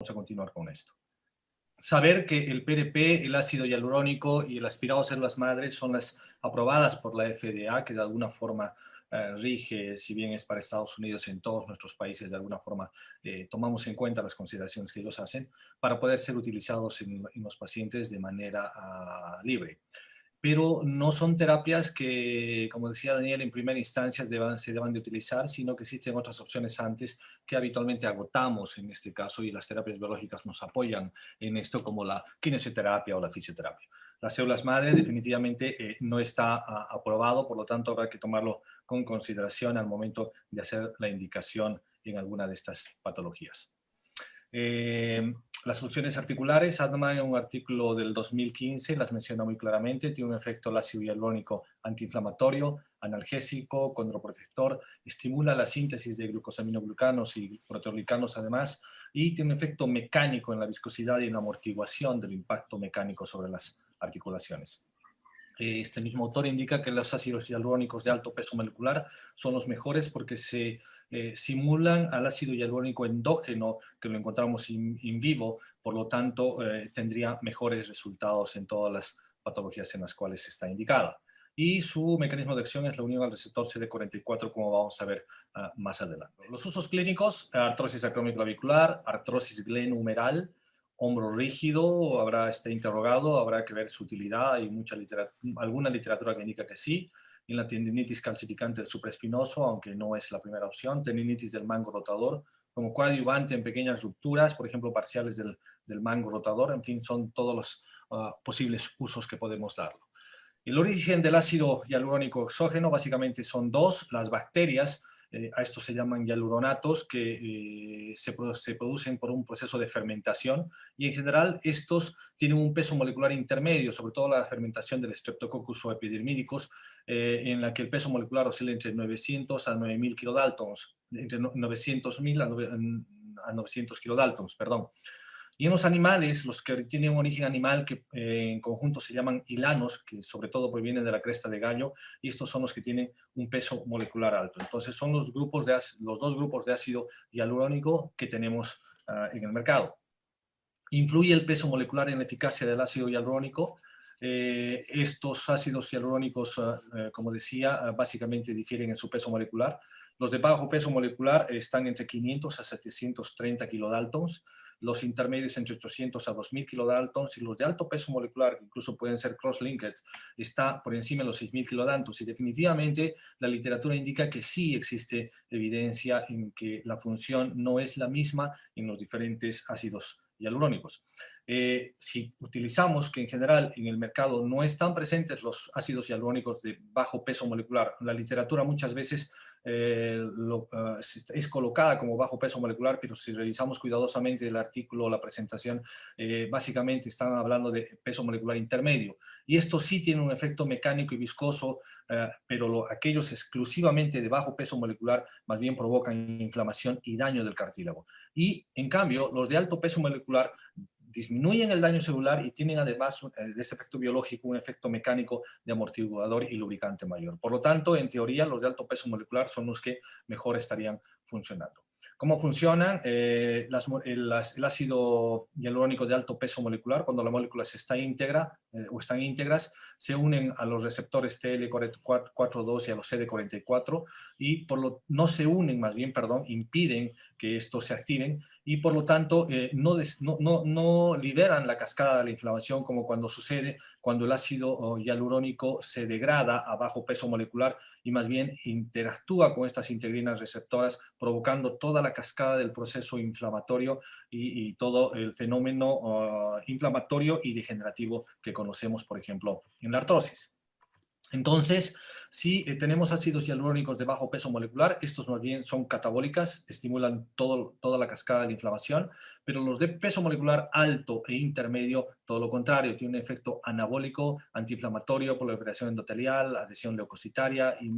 Vamos a continuar con esto. Saber que el PRP, el ácido hialurónico y el aspirado a células madres son las aprobadas por la FDA, que de alguna forma rige, si bien es para Estados Unidos, en todos nuestros países, de alguna forma tomamos en cuenta las consideraciones que ellos hacen para poder ser utilizados en los pacientes de manera libre. Pero no son terapias que, como decía Daniel, en primera instancia se deban de utilizar, sino que existen otras opciones antes que habitualmente agotamos en este caso, y las terapias biológicas nos apoyan en esto, como la kinesioterapia o la fisioterapia. Las células madre definitivamente no está aprobado, por lo tanto habrá que tomarlo con consideración al momento de hacer la indicación en alguna de estas patologías. Las funciones articulares, Adman en un artículo del 2015 las menciona muy claramente. Tiene un efecto el ácido hialurónico antiinflamatorio, analgésico, condroprotector, estimula la síntesis de glucosaminoglucanos y proteoglicanos además, y tiene un efecto mecánico en la viscosidad y en la amortiguación del impacto mecánico sobre las articulaciones. Este mismo autor indica que los ácidos hialurónicos de alto peso molecular son los mejores porque se simulan al ácido hialurónico endógeno, que lo encontramos in vivo, por lo tanto tendría mejores resultados en todas las patologías en las cuales está indicada. Y su mecanismo de acción es la unión al receptor CD44, como vamos a ver más adelante. Los usos clínicos: artrosis acromioclavicular, artrosis glenohumeral, hombro rígido, habrá interrogado, habrá que ver su utilidad. Hay alguna literatura que indica que sí. En la tendinitis calcificante del supraespinoso, aunque no es la primera opción. Tendinitis del mango rotador, como coadyuvante en pequeñas rupturas, por ejemplo, parciales del mango rotador. En fin, son todos los posibles usos que podemos darlo. El origen del ácido hialurónico exógeno básicamente son dos: las bacterias. A estos se llaman hialuronatos, que se producen por un proceso de fermentación, y en general estos tienen un peso molecular intermedio, sobre todo la fermentación del Streptococcus o epidermidicus, en la que el peso molecular oscila entre 900 a 9000 kilodaltons, entre 900.000 a 900 kilodaltons, perdón. Y en los animales, los que tienen un origen animal, que en conjunto se llaman hilanos, que sobre todo provienen de la cresta de gallo, y estos son los que tienen un peso molecular alto. Entonces son los dos grupos de ácido hialurónico que tenemos en el mercado. ¿Influye el peso molecular en la eficacia del ácido hialurónico? Estos ácidos hialurónicos, como decía, básicamente difieren en su peso molecular. Los de bajo peso molecular están entre 500 a 730 kilodaltons, los intermedios entre 800 a 2000 kilodaltons, y los de alto peso molecular, que incluso pueden ser cross-linked, está por encima de los 6000 kilodaltons. Y definitivamente la literatura indica que sí existe evidencia en que la función no es la misma en los diferentes ácidos hialurónicos. Si utilizamos, que en general en el mercado no están presentes los ácidos hialurónicos de bajo peso molecular, la literatura muchas veces es colocada como bajo peso molecular, pero si revisamos cuidadosamente el artículo o la presentación, básicamente están hablando de peso molecular intermedio. Y esto sí tiene un efecto mecánico y viscoso, pero aquellos exclusivamente de bajo peso molecular más bien provocan inflamación y daño del cartílago. Y en cambio, los de alto peso molecular disminuyen el daño celular y tienen además de este efecto biológico un efecto mecánico de amortiguador y lubricante mayor. Por lo tanto, en teoría, los de alto peso molecular son los que mejor estarían funcionando. ¿Cómo funcionan? El ácido hialurónico de alto peso molecular, cuando la molécula está íntegra o están íntegras, se unen a los receptores TL42 y a los CD44, y no se unen, más bien, perdón, impiden que estos se activen, y por lo tanto no liberan la cascada de la inflamación, como cuando sucede cuando el ácido hialurónico se degrada a bajo peso molecular, y más bien interactúa con estas integrinas receptoras, provocando toda la cascada del proceso inflamatorio y todo el fenómeno inflamatorio y degenerativo que conocemos, por ejemplo, en la artrosis. Entonces, si tenemos ácidos hialurónicos de bajo peso molecular, estos más bien son catabólicas, estimulan toda la cascada de la inflamación, pero los de peso molecular alto e intermedio, todo lo contrario, tiene un efecto anabólico, antiinflamatorio, proliferación endotelial, adhesión leucocitaria y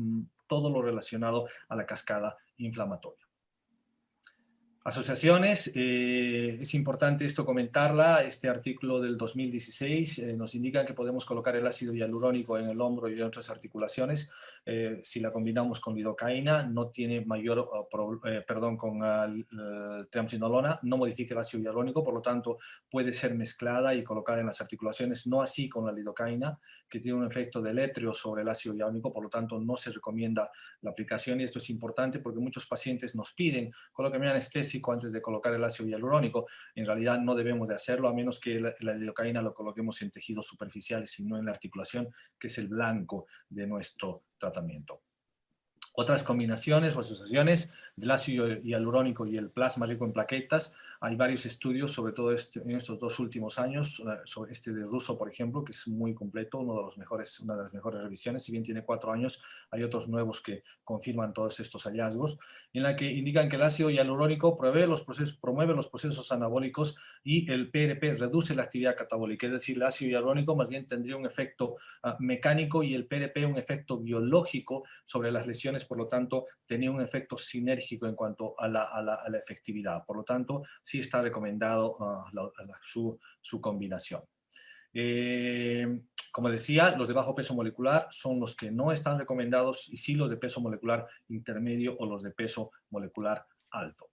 todo lo relacionado a la cascada inflamatoria. Asociaciones, es importante esto comentarla. Este artículo del 2016 nos indica que podemos colocar el ácido hialurónico en el hombro y en otras articulaciones si la combinamos con lidocaína, no tiene mayor, con triamcinolona, no modifica el ácido hialurónico, por lo tanto puede ser mezclada y colocada en las articulaciones, no así con la lidocaína, que tiene un efecto deletérea sobre el ácido hialurónico, por lo tanto no se recomienda la aplicación, y esto es importante porque muchos pacientes nos piden, colócame anestésico antes de colocar el ácido hialurónico. En realidad no debemos de hacerlo, a menos que la lidocaína lo coloquemos en tejidos superficiales y no en la articulación, que es el blanco de nuestro tratamiento. Otras combinaciones o asociaciones del ácido hialurónico y el plasma rico en plaquetas. Hay varios estudios, sobre todo en estos 2 últimos años, sobre este de Russo, por ejemplo, que es muy completo, una de las mejores revisiones. Si bien tiene 4 años, hay otros nuevos que confirman todos estos hallazgos, en la que indican que el ácido hialurónico promueve los procesos anabólicos y el PRP reduce la actividad catabólica. Es decir, el ácido hialurónico más bien tendría un efecto mecánico y el PRP un efecto biológico sobre las lesiones, por lo tanto, tenía un efecto sinérgico en cuanto a la efectividad. Por lo tanto, sí está recomendado su combinación. Como decía, los de bajo peso molecular son los que no están recomendados, y sí los de peso molecular intermedio o los de peso molecular alto.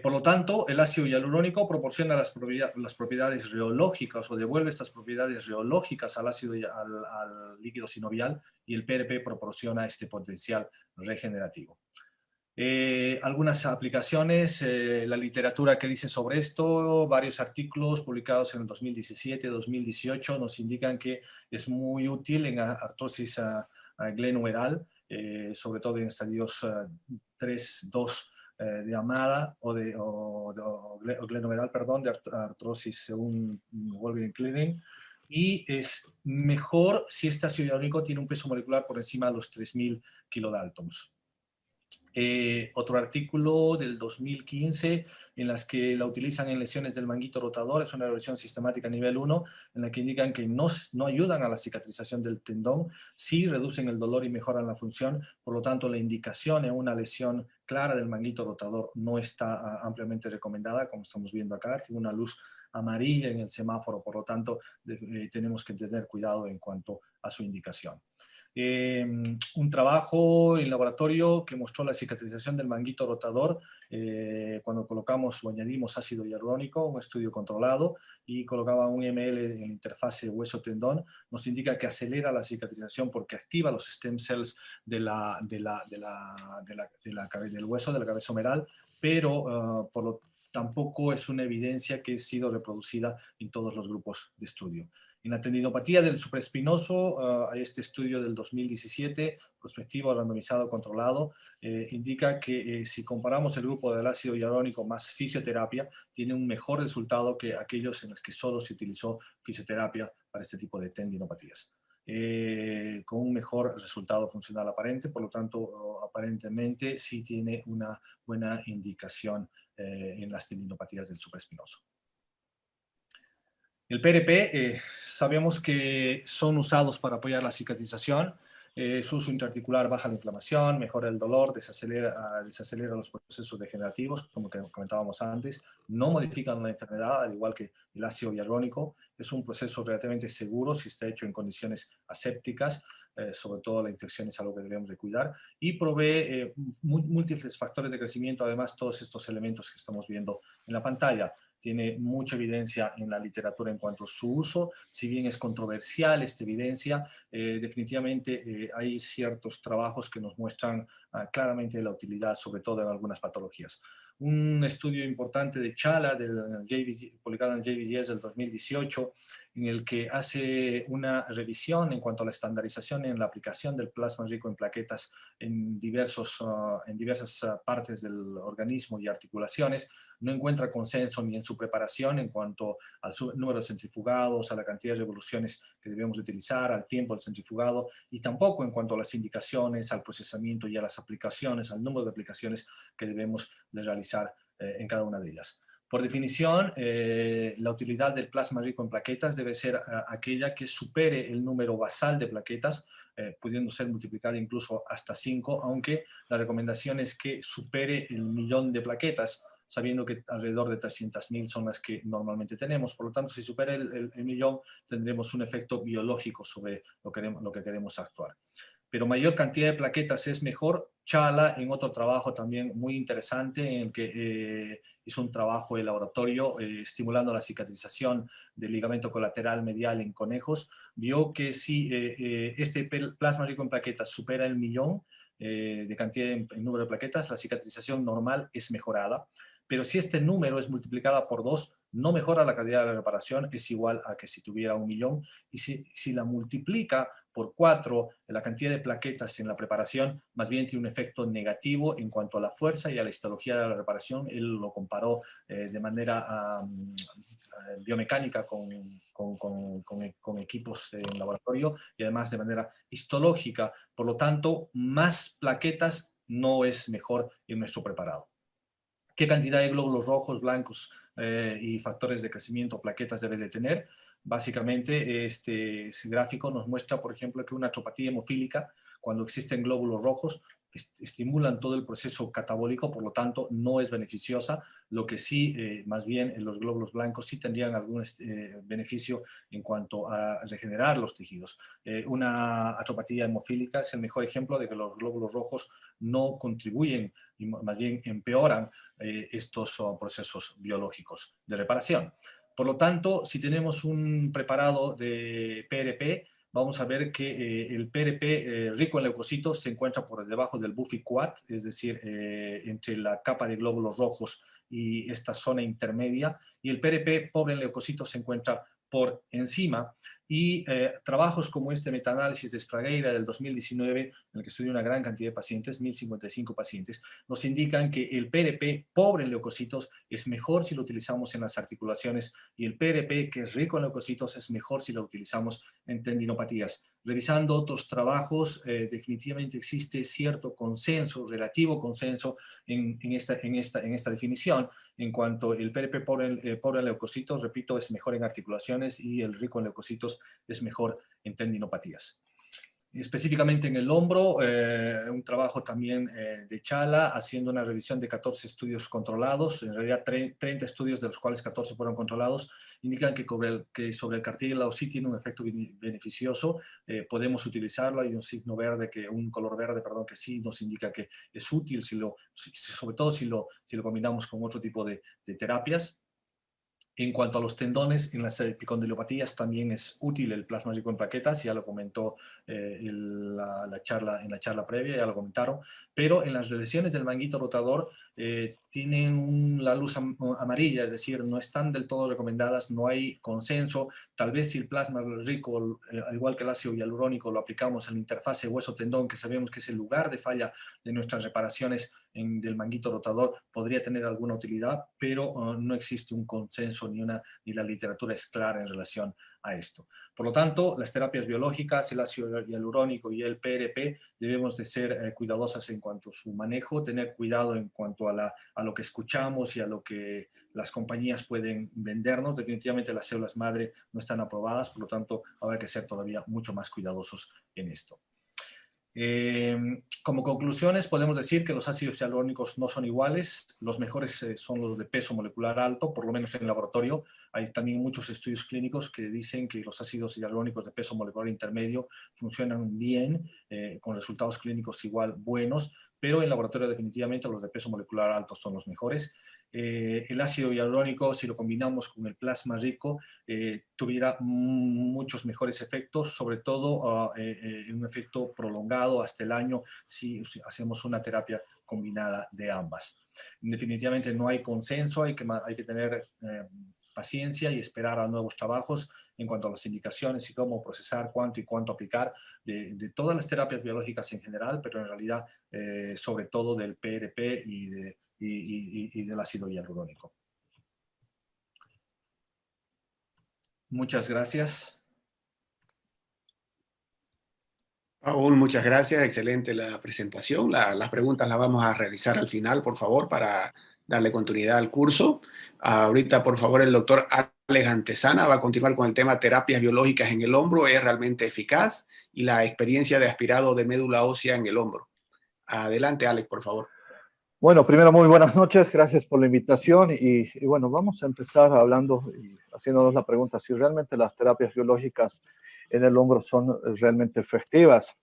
Por lo tanto, el ácido hialurónico proporciona las propiedades reológicas o devuelve estas propiedades reológicas al al líquido sinovial, y el PRP proporciona este potencial regenerativo. Algunas aplicaciones, la literatura que dice sobre esto, varios artículos publicados en el 2017, 2018 nos indican que es muy útil en artrosis glenohumeral, sobre todo en estadios 3, 2 de AMADA o glenohumeral, perdón, de artrosis según Wolverine Clinic. Y es mejor si este ácido hialurónico tiene un peso molecular por encima de los 3000 kilodaltons. Otro artículo del 2015 en las que la utilizan en lesiones del manguito rotador, es una revisión sistemática nivel 1, en la que indican que no ayudan a la cicatrización del tendón, sí reducen el dolor y mejoran la función. Por lo tanto, la indicación en una lesión clara del manguito rotador no está ampliamente recomendada, como estamos viendo acá, tiene una luz amarilla en el semáforo, por lo tanto tenemos que tener cuidado en cuanto a su indicación. Un trabajo en laboratorio que mostró la cicatrización del manguito rotador cuando colocamos o añadimos ácido hialurónico, un estudio controlado, y colocaba 1 ml en la interfase hueso-tendón, nos indica que acelera la cicatrización porque activa los stem cells del hueso, de la cabeza humeral, pero tampoco es una evidencia que ha sido reproducida en todos los grupos de estudio. En la tendinopatía del supraespinoso, hay este estudio del 2017, prospectivo, randomizado, controlado, indica que si comparamos el grupo del ácido hialurónico más fisioterapia, tiene un mejor resultado que aquellos en los que solo se utilizó fisioterapia para este tipo de tendinopatías. Con un mejor resultado funcional aparente, por lo tanto, aparentemente sí tiene una buena indicación en las tendinopatías del supraespinoso. El PRP sabemos que son usados para apoyar la cicatrización. Su uso intraarticular baja la inflamación, mejora el dolor, desacelera los procesos degenerativos, como que comentábamos antes, no modifican la enfermedad, al igual que el ácido hialurónico. Es un proceso relativamente seguro si está hecho en condiciones asépticas, sobre todo la infección es algo que debemos de cuidar, y provee múltiples factores de crecimiento, además todos estos elementos que estamos viendo en la pantalla. Tiene mucha evidencia en la literatura en cuanto a su uso, si bien es controversial esta evidencia, definitivamente hay ciertos trabajos que nos muestran claramente la utilidad, sobre todo en algunas patologías. Un estudio importante de Chala, publicado en el JVGS del 2018, en el que hace una revisión en cuanto a la estandarización en la aplicación del plasma rico en plaquetas en diversas partes del organismo y articulaciones, no encuentra consenso ni en su preparación en cuanto al número de centrifugados, a la cantidad de revoluciones que debemos utilizar, al tiempo del centrifugado, y tampoco en cuanto a las indicaciones, al procesamiento y a las aplicaciones, al número de aplicaciones que debemos de realizar en cada una de ellas. Por definición, la utilidad del plasma rico en plaquetas debe ser aquella que supere el número basal de plaquetas, pudiendo ser multiplicada incluso hasta 5, aunque la recomendación es que supere el 1.000.000 de plaquetas, sabiendo que alrededor de 300.000 son las que normalmente tenemos. Por lo tanto, si supera el 1.000.000, tendremos un efecto biológico sobre lo que queremos actuar. pero mayor cantidad de plaquetas es mejor. Chala, en otro trabajo también muy interesante, en el que hizo un trabajo de laboratorio estimulando la cicatrización del ligamento colateral medial en conejos, vio que si este plasma rico en plaquetas supera el 1.000.000 de cantidad en número de plaquetas, la cicatrización normal es mejorada. Pero si este número es multiplicada por 2, no mejora la calidad de la reparación, es igual a que si tuviera 1.000.000. Y si la multiplica por 4, la cantidad de plaquetas en la preparación, más bien tiene un efecto negativo en cuanto a la fuerza y a la histología de la reparación. Él lo comparó de manera biomecánica con equipos en laboratorio y además de manera histológica. Por lo tanto, más plaquetas no es mejor en nuestro preparado. ¿Qué cantidad de glóbulos rojos, blancos y factores de crecimiento, plaquetas debe de tener? Básicamente, este gráfico nos muestra, por ejemplo, que una atropatía hemofílica, cuando existen glóbulos rojos, estimulan todo el proceso catabólico, por lo tanto, no es beneficiosa. Lo que sí, más bien, los glóbulos blancos sí tendrían algún beneficio en cuanto a regenerar los tejidos. Una atropatía hemofílica es el mejor ejemplo de que los glóbulos rojos no contribuyen y más bien empeoran estos son procesos biológicos de reparación. Por lo tanto, si tenemos un preparado de PRP, vamos a ver que el PRP rico en leucocitos se encuentra por debajo del buffer quad, es decir, entre la capa de glóbulos rojos y esta zona intermedia, y el PRP pobre en leucocitos se encuentra por encima. Y trabajos como este metaanálisis de Spragueira del 2019, en el que estudió una gran cantidad de pacientes, 1.055 pacientes, nos indican que el PRP pobre en leucocitos es mejor si lo utilizamos en las articulaciones, y el PRP que es rico en leucocitos es mejor si lo utilizamos en tendinopatías. Revisando otros trabajos, definitivamente existe cierto consenso, relativo consenso en esta definición, en cuanto el PRP pobre en leucocitos, repito, es mejor en articulaciones, y el rico en leucocitos es mejor en tendinopatías. Específicamente en el hombro, un trabajo también de Chala, haciendo una revisión de 14 estudios controlados, en realidad 30 estudios, de los cuales 14 fueron controlados, indican que sobre el cartílago sí tiene un efecto beneficioso. Podemos utilizarlo. Hay un signo verde, un color verde, perdón, que sí nos indica que es útil, sobre todo si lo combinamos con otro tipo de terapias. En cuanto a los tendones, en las epicondiliopatías también es útil el plasma rico en plaquetas, ya lo comentó en la charla previa, ya lo comentaron, pero en las lesiones del manguito rotador tienen la luz amarilla, es decir, no están del todo recomendadas, no hay consenso. Tal vez si el plasma rico, al igual que el ácido hialurónico, lo aplicamos en la interfase hueso-tendón, que sabemos que es el lugar de falla de nuestras reparaciones del manguito rotador, podría tener alguna utilidad, pero no existe un consenso ni la literatura es clara en relación a esto. Por lo tanto, las terapias biológicas, el ácido hialurónico y el PRP, debemos de ser cuidadosas en cuanto a su manejo, tener cuidado en cuanto a lo que escuchamos y a lo que las compañías pueden vendernos. Definitivamente las células madre no están aprobadas, por lo tanto habrá que ser todavía mucho más cuidadosos en esto. Como conclusiones, podemos decir que los ácidos hialurónicos no son iguales. Los mejores son los de peso molecular alto, por lo menos en el laboratorio. Hay también muchos estudios clínicos que dicen que los ácidos hialurónicos de peso molecular intermedio funcionan bien, con resultados clínicos igual buenos, pero en laboratorio definitivamente los de peso molecular alto son los mejores. El ácido hialurónico, si lo combinamos con el plasma rico, tuviera muchos mejores efectos, sobre todo un efecto prolongado hasta el año si hacemos una terapia combinada de ambas. Definitivamente no hay consenso, hay que tener paciencia y esperar a nuevos trabajos en cuanto a las indicaciones y cómo procesar, cuánto y cuánto aplicar de todas las terapias biológicas en general, pero en realidad sobre todo del PRP y del ácido hialurónico. Muchas gracias. Paul, muchas gracias. Excelente la presentación. Las preguntas las vamos a realizar al final, por favor, para darle continuidad al curso. Ahorita, por favor, el doctor Alex Antesana va a continuar con el tema terapias biológicas en el hombro. ¿Es realmente eficaz? Y la experiencia de aspirado de médula ósea en el hombro. Adelante, Alex, por favor. Bueno, primero, muy buenas noches. Gracias por la invitación. Y bueno, vamos a empezar hablando y haciéndonos la pregunta si realmente las terapias biológicas en el hombro son realmente efectivas.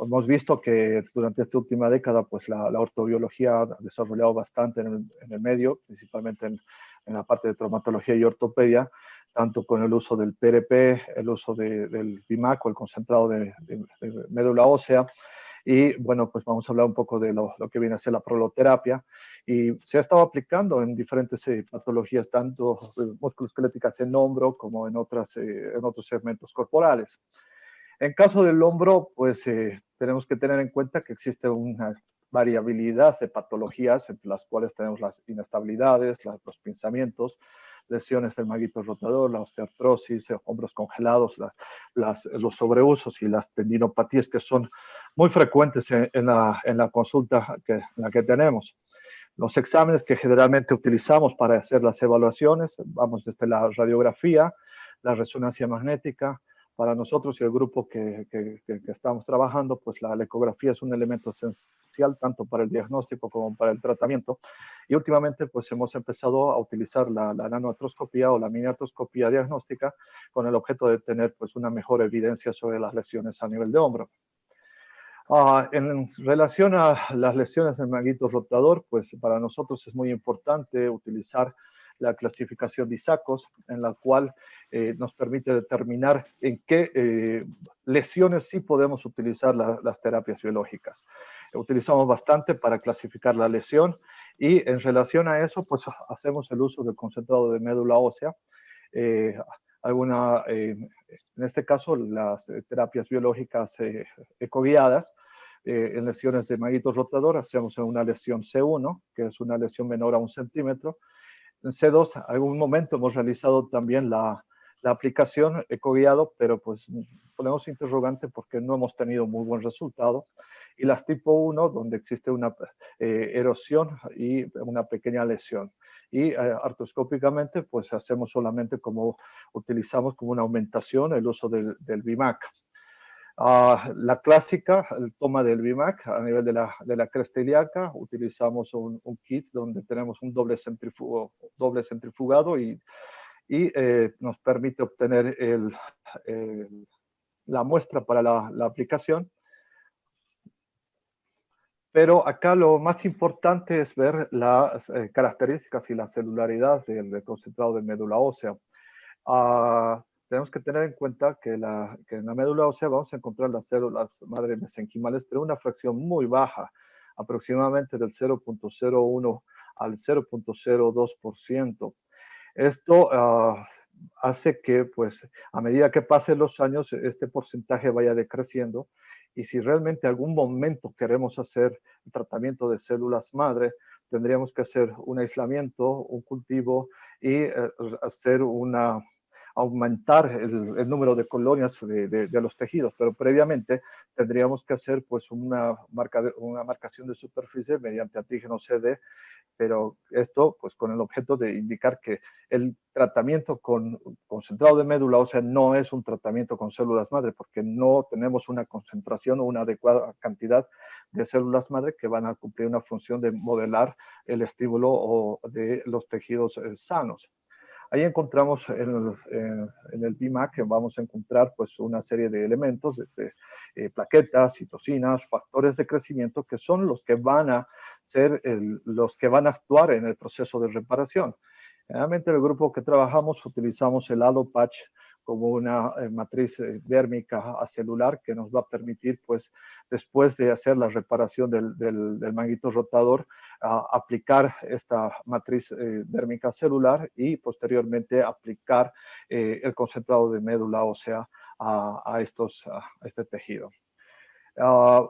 Hemos visto que durante esta última década pues la ortobiología ha desarrollado bastante en el medio, principalmente en la parte de traumatología y ortopedia, tanto con el uso del PRP, el uso del BIMAC o el concentrado de médula ósea. Y bueno, pues vamos a hablar un poco de lo que viene a ser la proloterapia. Y se ha estado aplicando en diferentes patologías, tanto musculoesqueléticas en hombro como en otros segmentos corporales. En caso del hombro, pues tenemos que tener en cuenta que existe una variabilidad de patologías, entre las cuales tenemos las inestabilidades, los pinzamientos, lesiones del manguito rotador, la osteoartrosis, hombros congelados, los sobreusos y las tendinopatías que son muy frecuentes en la consulta en la que tenemos. Los exámenes que generalmente utilizamos para hacer las evaluaciones, vamos desde la radiografía, la resonancia magnética. Para nosotros y el grupo que estamos trabajando, pues la ecografía es un elemento esencial tanto para el diagnóstico como para el tratamiento. Y últimamente pues hemos empezado a utilizar la nanoartroscopía o la miniartroscopía diagnóstica con el objeto de tener pues una mejor evidencia sobre las lesiones a nivel de hombro. En relación a las lesiones del manguito rotador, pues para nosotros es muy importante utilizar la clasificación de ISACOS, en la cual nos permite determinar en qué lesiones sí podemos utilizar las terapias biológicas. Utilizamos bastante para clasificar la lesión y en relación a eso, pues hacemos el uso del concentrado de médula ósea. En este caso, las terapias biológicas ecoguiadas, en lesiones de manguito rotador, hacemos una lesión C1, que es una lesión menor a 1 centímetro. En C2, en algún momento hemos realizado también la aplicación ecoguiado, pero pues ponemos interrogante porque no hemos tenido muy buen resultado. Y las tipo 1, donde existe una erosión y una pequeña lesión. Y artroscópicamente, pues hacemos solamente utilizamos como una aumentación el uso del BIMAC. La clásica, el toma del BIMAC a nivel de la cresta ilíaca, utilizamos un kit donde tenemos un doble centrifugado y nos permite obtener la muestra para la aplicación. Pero acá lo más importante es ver las características y la celularidad del concentrado de médula ósea. Tenemos que tener en cuenta que en la médula ósea vamos a encontrar las células madre mesenquimales, pero una fracción muy baja, aproximadamente del 0.01 al 0.02%. Esto hace que, pues, a medida que pasen los años, este porcentaje vaya decreciendo. Y si realmente algún momento queremos hacer el tratamiento de células madre, tendríamos que hacer un aislamiento, un cultivo y aumentar el número de colonias de los tejidos, pero previamente tendríamos que hacer pues una marcación de superficie mediante antígeno CD, pero esto pues con el objeto de indicar que el tratamiento con concentrado de médula ósea no es un tratamiento con células madre, porque no tenemos una concentración o una adecuada cantidad de células madre que van a cumplir una función de modelar el estímulo de los tejidos sanos. Ahí encontramos en el BIMAC que vamos a encontrar pues una serie de elementos, desde plaquetas, citocinas, factores de crecimiento, que son los que van a ser los que van a actuar en el proceso de reparación. Generalmente el grupo que trabajamos utilizamos el AlloPatch como una matriz dérmica acelular que nos va a permitir, pues, después de hacer la reparación del manguito rotador, aplicar esta matriz dérmica celular y posteriormente aplicar el concentrado de médula ósea a este tejido.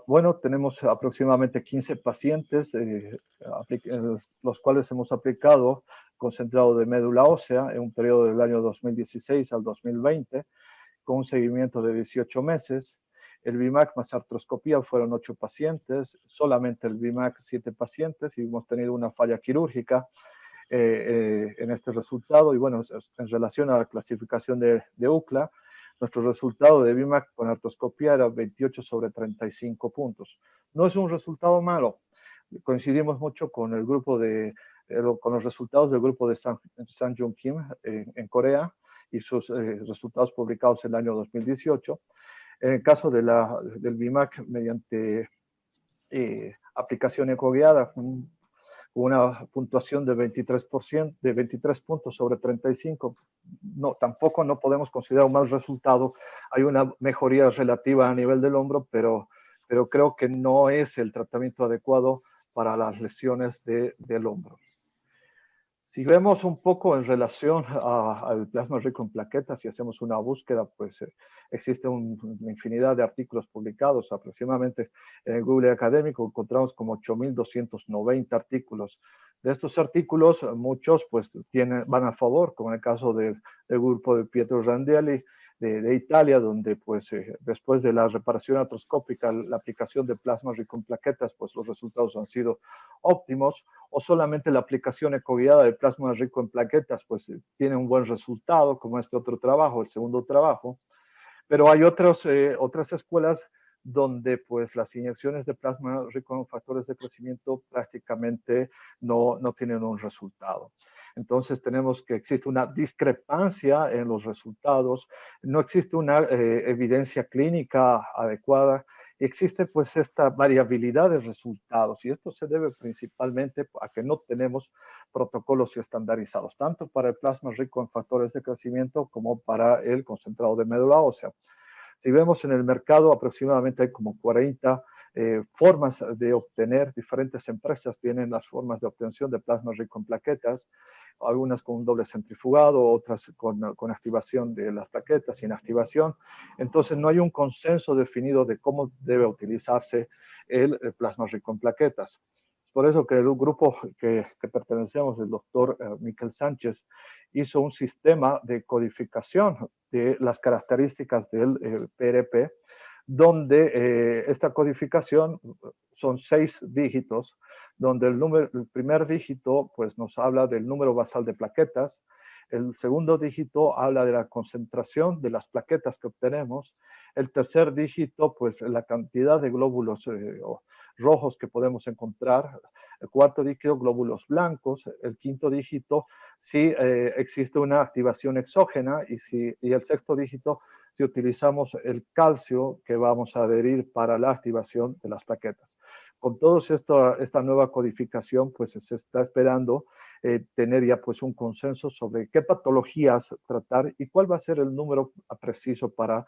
Bueno, tenemos aproximadamente 15 pacientes, los cuales hemos aplicado concentrado de médula ósea en un periodo del año 2016 al 2020, con un seguimiento de 18 meses. El BIMAC más artroscopía fueron 8 pacientes, solamente el BIMAC 7 pacientes, y hemos tenido una falla quirúrgica en este resultado. Y bueno, en relación a la clasificación de UCLA, nuestro resultado de BIMAC con artroscopía era 28 sobre 35 puntos. No es un resultado malo. Coincidimos mucho con el grupo con los resultados del grupo de Sang-Jun Kim en Corea y sus resultados publicados en el año 2018. En el caso de del BIMAC, mediante aplicación ecoguiada, con una puntuación de 23%, de 23 puntos sobre 35, tampoco no podemos considerar un mal resultado. Hay una mejoría relativa a nivel del hombro, pero creo que no es el tratamiento adecuado para las lesiones del hombro. Si vemos un poco en relación al plasma rico en plaquetas y hacemos una búsqueda, pues existe una infinidad de artículos publicados. Aproximadamente en el Google académico encontramos como 8.290 artículos. De estos artículos, muchos pues van a favor, como en el caso del grupo de Pietro Randelli de Italia, donde pues después de la reparación artroscópica, la aplicación de plasma rico en plaquetas, pues los resultados han sido óptimos, o solamente la aplicación ecoguiada de plasma rico en plaquetas, pues tiene un buen resultado, como este otro trabajo, el segundo trabajo. Pero hay otras escuelas donde pues las inyecciones de plasma rico en factores de crecimiento prácticamente no tienen un resultado. Entonces tenemos que existe una discrepancia en los resultados, no existe una evidencia clínica adecuada, existe pues esta variabilidad de resultados y esto se debe principalmente a que no tenemos protocolos estandarizados, tanto para el plasma rico en factores de crecimiento como para el concentrado de médula ósea. Si vemos en el mercado, aproximadamente hay como 40 formas de obtener, diferentes empresas tienen las formas de obtención de plasma rico en plaquetas, algunas con un doble centrifugado, otras con activación de las plaquetas, sin activación. Entonces no hay un consenso definido de cómo debe utilizarse el plasma rico en plaquetas. Por eso que el grupo que pertenecemos, el doctor Miquel Sánchez, hizo un sistema de codificación de las características del PRP, donde esta codificación son 6 dígitos, donde el primer dígito pues, nos habla del número basal de plaquetas, el segundo dígito habla de la concentración de las plaquetas que obtenemos, el tercer dígito, pues la cantidad de glóbulos rojos que podemos encontrar, el cuarto dígito, glóbulos blancos, el quinto dígito, si existe una activación exógena y el sexto dígito, si utilizamos el calcio que vamos a adherir para la activación de las plaquetas. Con todo esta nueva codificación, pues se está esperando tener ya pues un consenso sobre qué patologías tratar y cuál va a ser el número preciso para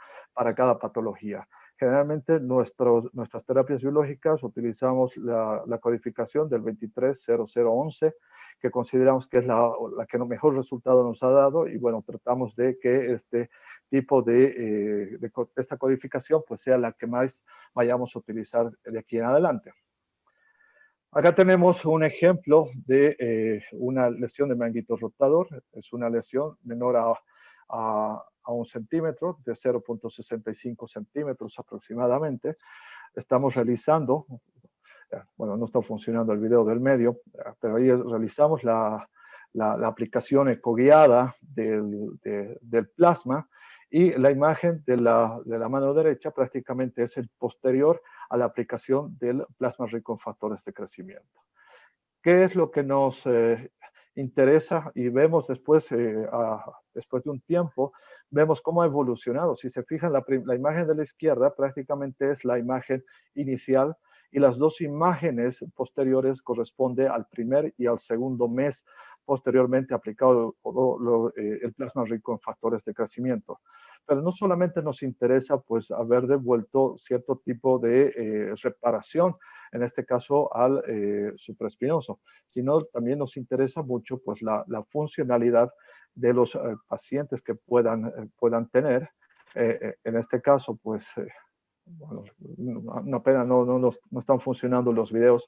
cada patología. Generalmente nuestras terapias biológicas utilizamos la codificación del 230011, que consideramos que es la que mejor resultado nos ha dado y bueno, tratamos de que este tipo de esta codificación pues sea la que más vayamos a utilizar de aquí en adelante. Acá tenemos un ejemplo de una lesión de manguito rotador. Es una lesión menor a 1 centímetro, de 0.65 centímetros aproximadamente. Estamos realizando, bueno, no está funcionando el video del medio, pero ahí realizamos la aplicación ecoguiada del plasma y la imagen de la mano derecha prácticamente es el posterior a la aplicación del plasma rico en factores de crecimiento. ¿Qué es lo que nos interesa? Y vemos después de un tiempo, vemos cómo ha evolucionado. Si se fijan, la imagen de la izquierda prácticamente es la imagen inicial y las dos imágenes posteriores corresponden al primer y al segundo mes posteriormente aplicado el plasma rico en factores de crecimiento. Pero no solamente nos interesa pues haber devuelto cierto tipo de reparación, en este caso al supraespinoso, sino también nos interesa mucho pues la funcionalidad de los pacientes que puedan tener. En este caso pues bueno, una pena no están funcionando los videos,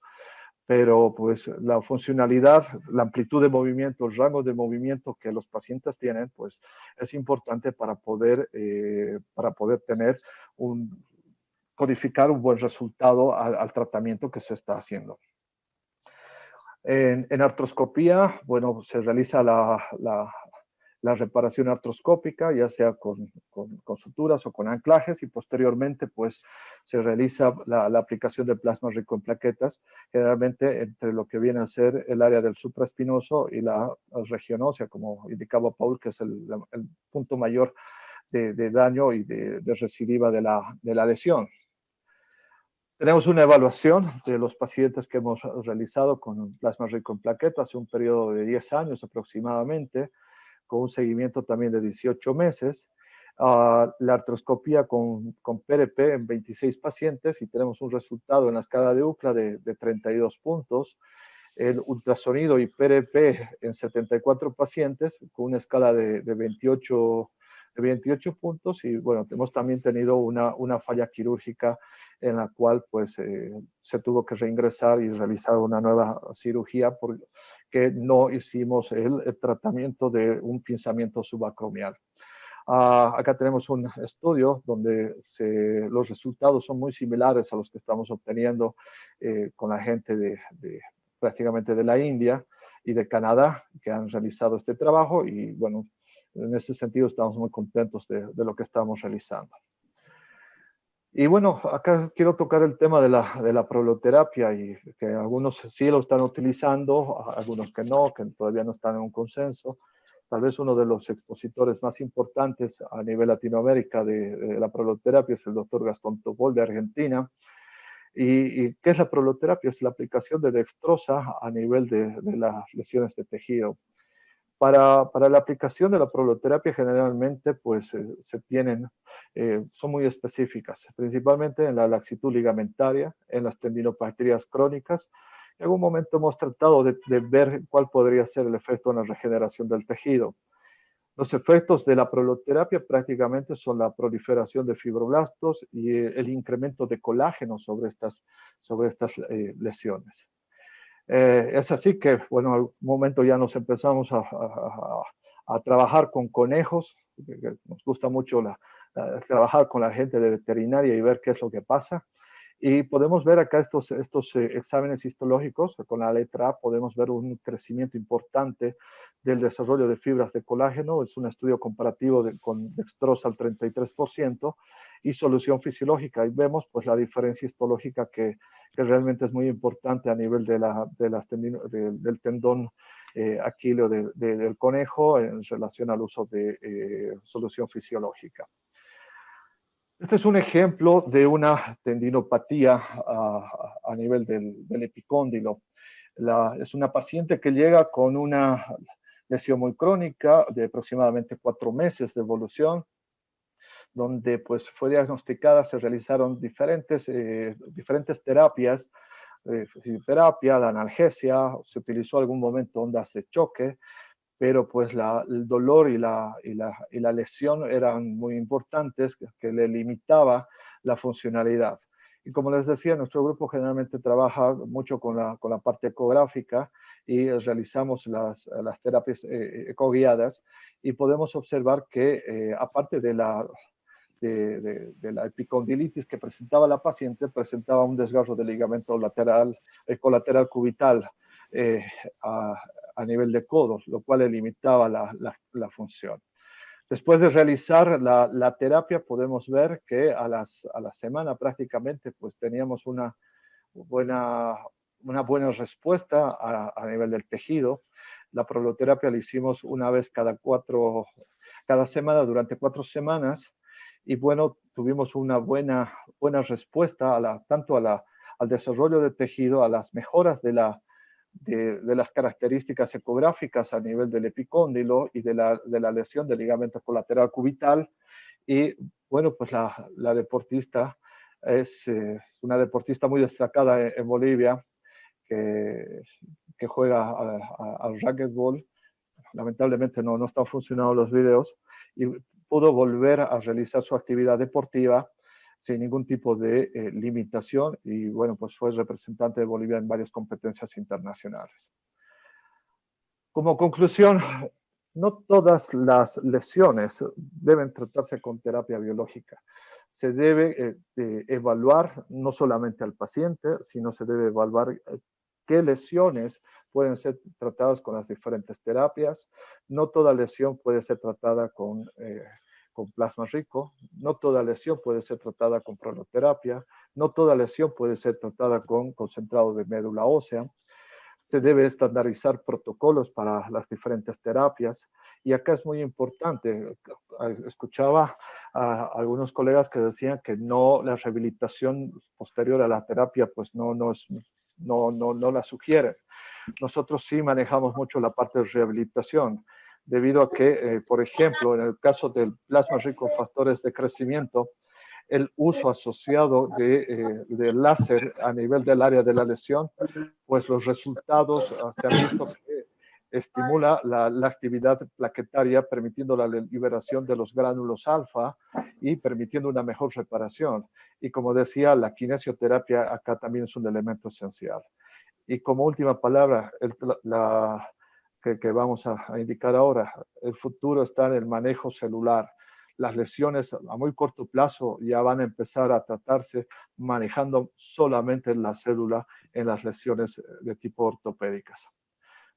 pero pues la funcionalidad, la amplitud de movimiento, el rango de movimiento que los pacientes tienen, pues es importante para poder tener codificar un buen resultado al tratamiento que se está haciendo. En artroscopía, bueno, se realiza la reparación artroscópica, ya sea con suturas o con anclajes, y posteriormente pues se realiza la aplicación de plasma rico en plaquetas, generalmente entre lo que viene a ser el área del supraespinoso y la región ósea, como indicaba Paul, que es el punto mayor de daño y de recidiva de la lesión. Tenemos una evaluación de los pacientes que hemos realizado con plasma rico en plaquetas, un periodo de 10 años aproximadamente, con un seguimiento también de 18 meses. La artroscopía con PRP en 26 pacientes y tenemos un resultado en la escala de UCLA de 32 puntos. El ultrasonido y PRP en 74 pacientes con una escala de 28 puntos y bueno, hemos también tenido una falla quirúrgica en la cual pues se tuvo que reingresar y realizar una nueva cirugía porque no hicimos el tratamiento de un pinzamiento subacromial. Acá tenemos un estudio donde los resultados son muy similares a los que estamos obteniendo con la gente prácticamente de la India y de Canadá que han realizado este trabajo y bueno, en ese sentido estamos muy contentos de lo que estamos realizando. Y bueno, acá quiero tocar el tema de la proloterapia y que algunos sí lo están utilizando, algunos que no, que todavía no están en un consenso. Tal vez uno de los expositores más importantes a nivel Latinoamérica de la proloterapia es el doctor Gastón Topol de Argentina. ¿Y qué es la proloterapia? Es la aplicación de dextrosa a nivel de las lesiones de tejido. Para la aplicación de la proloterapia generalmente pues son muy específicas, principalmente en la laxitud ligamentaria, en las tendinopatías crónicas. En algún momento hemos tratado de ver cuál podría ser el efecto en la regeneración del tejido. Los efectos de la proloterapia prácticamente son la proliferación de fibroblastos y el incremento de colágeno sobre estas lesiones. Es así que, bueno, al momento ya nos empezamos a trabajar con conejos, nos gusta mucho trabajar con la gente de veterinaria y ver qué es lo que pasa. Y podemos ver acá estos exámenes histológicos, con la letra A podemos ver un crecimiento importante del desarrollo de fibras de colágeno, es un estudio comparativo con dextrosa al 33% y solución fisiológica, y vemos pues la diferencia histológica que realmente es muy importante a nivel del tendón aquileo del conejo en relación al uso de solución fisiológica. Este es un ejemplo de una tendinopatía a nivel del epicóndilo. Es una paciente que llega con una lesión muy crónica de aproximadamente 4 meses de evolución, donde pues fue diagnosticada, se realizaron diferentes terapias, fisioterapia, la analgesia, se utilizó en algún momento ondas de choque, pero pues el dolor y la lesión eran muy importantes, que le limitaba la funcionalidad. Y como les decía, nuestro grupo generalmente trabaja mucho con la parte ecográfica y realizamos las terapias ecoguiadas y podemos observar que aparte de la epicondilitis que presentaba la paciente, presentaba un desgarro del ligamento lateral, colateral cubital a nivel de codos, lo cual le limitaba la función. Después de realizar la terapia, podemos ver que a la semana prácticamente pues teníamos una buena respuesta a nivel del tejido. La proloterapia la hicimos una vez cada semana durante 4 semanas y bueno, tuvimos una buena respuesta tanto al desarrollo de tejido, a las mejoras de las características ecográficas a nivel del epicóndilo y de la lesión del ligamento colateral cubital. Y bueno, pues la deportista es una deportista muy destacada en Bolivia que juega al racquetball. Lamentablemente no están funcionando los videos y pudo volver a realizar su actividad deportiva sin ningún tipo de limitación y bueno, pues fue representante de Bolivia en varias competencias internacionales. Como conclusión, no todas las lesiones deben tratarse con terapia biológica. Se debe evaluar no solamente al paciente, sino se debe evaluar qué lesiones pueden ser tratadas con las diferentes terapias. No toda lesión puede ser tratada con plasma rico, no toda lesión puede ser tratada con proloterapia, no toda lesión puede ser tratada con concentrado de médula ósea. se debe estandarizar protocolos para las diferentes terapias. Y acá es muy importante, escuchaba a algunos colegas que decían que no, la rehabilitación posterior a la terapia pues no la sugieren. Nosotros sí manejamos mucho la parte de rehabilitación, debido a que, por ejemplo, en el caso del plasma rico en factores de crecimiento, el uso asociado de láser a nivel del área de la lesión, pues los resultados se han visto que estimula la actividad plaquetaria, permitiendo la liberación de los gránulos alfa y permitiendo una mejor reparación. Y como decía, la kinesioterapia acá también es un elemento esencial. Y como última palabra, que vamos a indicar ahora, el futuro está en el manejo celular. Las lesiones a muy corto plazo ya van a empezar a tratarse manejando solamente la célula en las lesiones de tipo ortopédicas.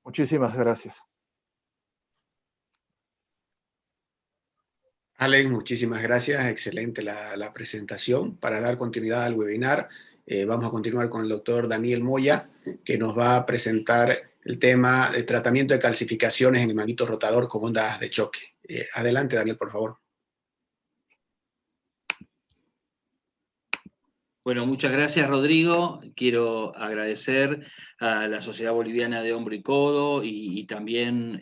Muchísimas gracias. Alex, muchísimas gracias. Excelente la presentación. Para dar continuidad al webinar, vamos a continuar con el doctor Daniel Moya, que nos va a presentar el tema de tratamiento de calcificaciones en el manguito rotador con ondas de choque. Adelante, Daniel, por favor. Bueno, muchas gracias, Rodrigo. Quiero agradecer a la Sociedad Boliviana de Hombro y Codo y también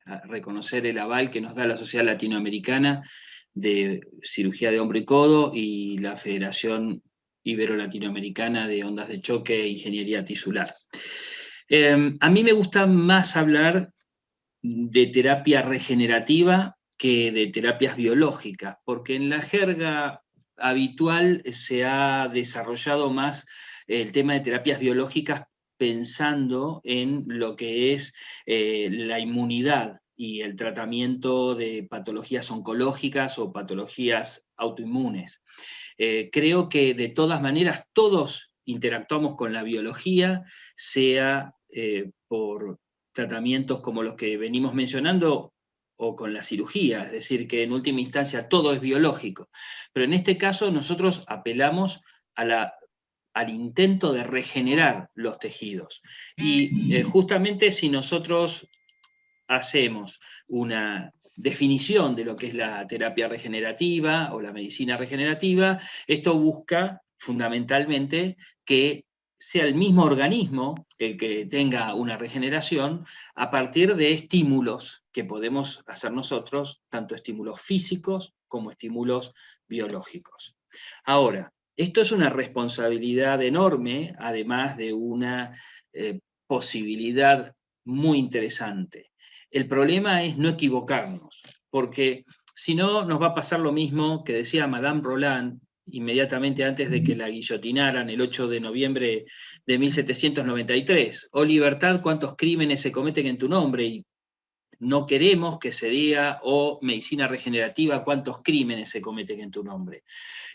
a reconocer el aval que nos da la Sociedad Latinoamericana de Cirugía de Hombro y Codo y la Federación Ibero-Latinoamericana de Ondas de Choque e Ingeniería Tisular. A mí me gusta más hablar de terapia regenerativa que de terapias biológicas, porque en la jerga habitual se ha desarrollado más el tema de terapias biológicas pensando en lo que es la inmunidad y el tratamiento de patologías oncológicas o patologías autoinmunes. Creo que de todas maneras todos interactuamos con la biología, sea por tratamientos como los que venimos mencionando o con la cirugía, es decir, que en última instancia todo es biológico. Pero en este caso nosotros apelamos al intento de regenerar los tejidos. Y justamente si nosotros hacemos una definición de lo que es la terapia regenerativa o la medicina regenerativa, esto busca fundamentalmente que sea el mismo organismo el que tenga una regeneración a partir de estímulos que podemos hacer nosotros, tanto estímulos físicos como estímulos biológicos. Ahora, esto es una responsabilidad enorme, además de una posibilidad muy interesante. El problema es no equivocarnos, porque si no nos va a pasar lo mismo que decía Madame Roland inmediatamente antes de que la guillotinaran el 8 de noviembre de 1793. Oh libertad, cuántos crímenes se cometen en tu nombre, y no queremos que se diga, oh medicina regenerativa, cuántos crímenes se cometen en tu nombre.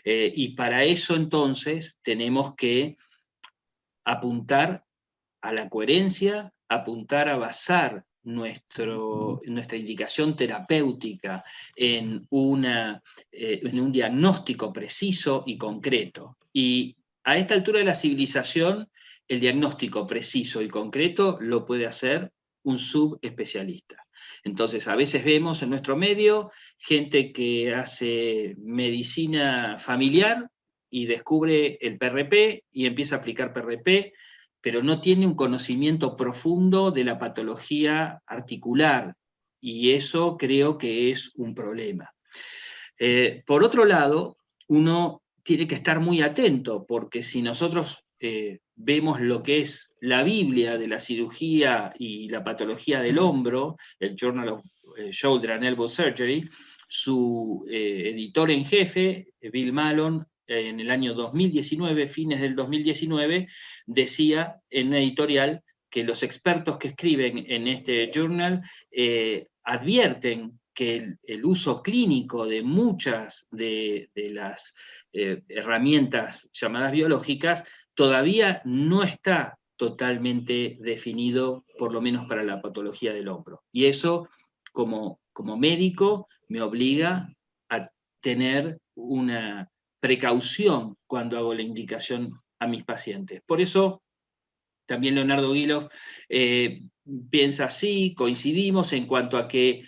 Y para eso entonces tenemos que apuntar a la coherencia, apuntar a basar nuestra indicación terapéutica en un diagnóstico preciso y concreto. Y a esta altura de la civilización, el diagnóstico preciso y concreto lo puede hacer un subespecialista. Entonces, a veces vemos en nuestro medio gente que hace medicina familiar y descubre el PRP y empieza a aplicar PRP, pero no tiene un conocimiento profundo de la patología articular, y eso creo que es un problema. Por otro lado, uno tiene que estar muy atento, porque si nosotros vemos lo que es la Biblia de la cirugía y la patología del hombro, el Journal of Shoulder and Elbow Surgery, su editor en jefe, Bill Malone, en el año 2019, fines del 2019, decía en una editorial que los expertos que escriben en este journal advierten que el uso clínico de muchas de las herramientas llamadas biológicas todavía no está totalmente definido, por lo menos para la patología del hombro. Y eso, como médico, me obliga a tener una precaución cuando hago la indicación a mis pacientes. Por eso También Leonardo Guilov piensa así, coincidimos en cuanto a que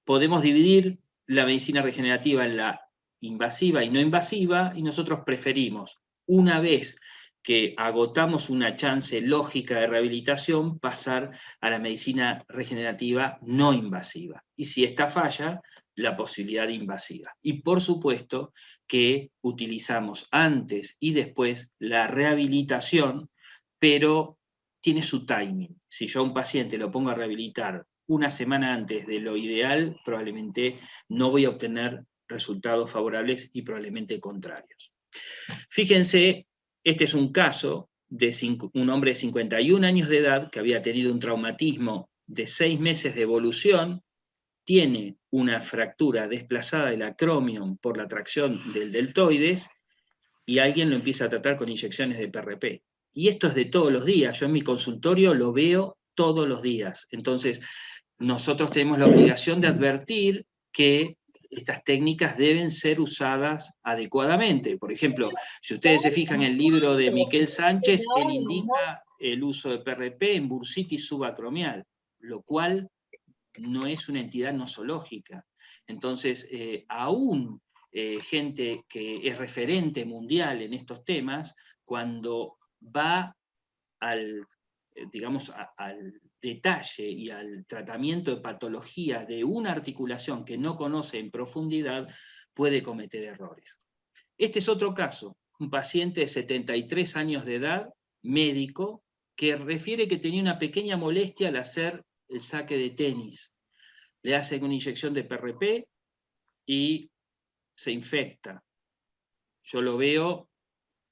podemos dividir la medicina regenerativa en la invasiva y no invasiva, y nosotros preferimos, una vez que agotamos una chance lógica de rehabilitación, pasar a la medicina regenerativa no invasiva. Y si esta falla, la posibilidad de invasiva. Y por supuesto que utilizamos antes y después la rehabilitación, pero tiene su timing. Si yo a un paciente lo pongo a rehabilitar una semana antes de lo ideal, probablemente no voy a obtener resultados favorables y probablemente contrarios. Fíjense, este es un caso de un hombre de 51 años de edad que había tenido un traumatismo de 6 meses de evolución, tiene una fractura desplazada del acromion por la tracción del deltoides, y alguien lo empieza a tratar con inyecciones de PRP. Y esto es de todos los días, yo en mi consultorio lo veo todos los días. Entonces, nosotros tenemos la obligación de advertir que estas técnicas deben ser usadas adecuadamente. Por ejemplo, si ustedes se fijan en el libro de Miquel Sánchez, él indica el uso de PRP en bursitis subacromial, lo cual no es una entidad nosológica. Entonces, aún gente que es referente mundial en estos temas, cuando va al, digamos, al detalle y al tratamiento de patología de una articulación que no conoce en profundidad, puede cometer errores. Este es otro caso, un paciente de 73 años de edad, médico, que refiere que tenía una pequeña molestia al hacer el saque de tenis. Le hacen una inyección de PRP y se infecta. Yo lo veo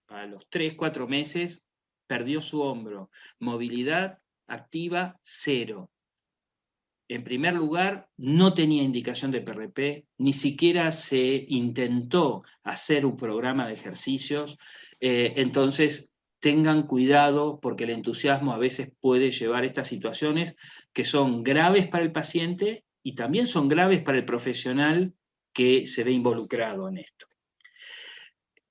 a los 3-4 meses, perdió su hombro, movilidad activa 0. En primer lugar, no tenía indicación de PRP, ni siquiera se intentó hacer un programa de ejercicios, entonces tengan cuidado porque el entusiasmo a veces puede llevar a estas situaciones que son graves para el paciente y también son graves para el profesional que se ve involucrado en esto.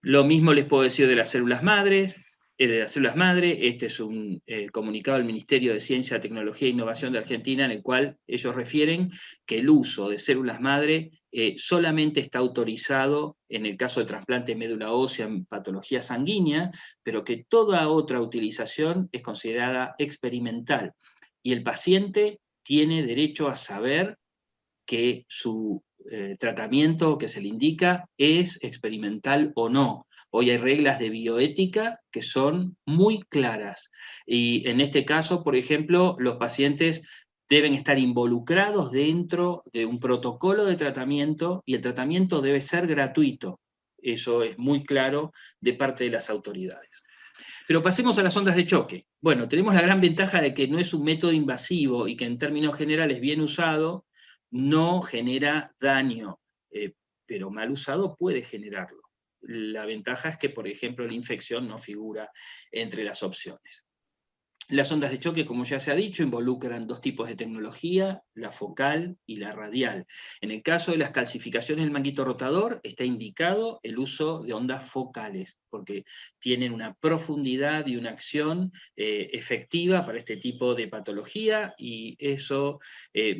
Lo mismo les puedo decir de las células madres. Este es un comunicado del Ministerio de Ciencia, Tecnología e Innovación de Argentina, en el cual ellos refieren que el uso de células madre solamente está autorizado en el caso de trasplante de médula ósea en patología sanguínea, pero que toda otra utilización es considerada experimental. Y el paciente tiene derecho a saber que su tratamiento que se le indica es experimental o no. Hoy hay reglas de bioética que son muy claras. Y en este caso, por ejemplo, los pacientes deben estar involucrados dentro de un protocolo de tratamiento y el tratamiento debe ser gratuito. Eso es muy claro de parte de las autoridades. Pero pasemos a las ondas de choque. Bueno, tenemos la gran ventaja de que no es un método invasivo y que en términos generales bien usado no genera daño, pero mal usado puede generarlo. La ventaja es que, por ejemplo, la infección no figura entre las opciones. Las ondas de choque, como ya se ha dicho, involucran 2 tipos de tecnología, la focal y la radial. En el caso de las calcificaciones del manguito rotador, está indicado el uso de ondas focales, porque tienen una profundidad y una acción efectiva para este tipo de patología, y eso,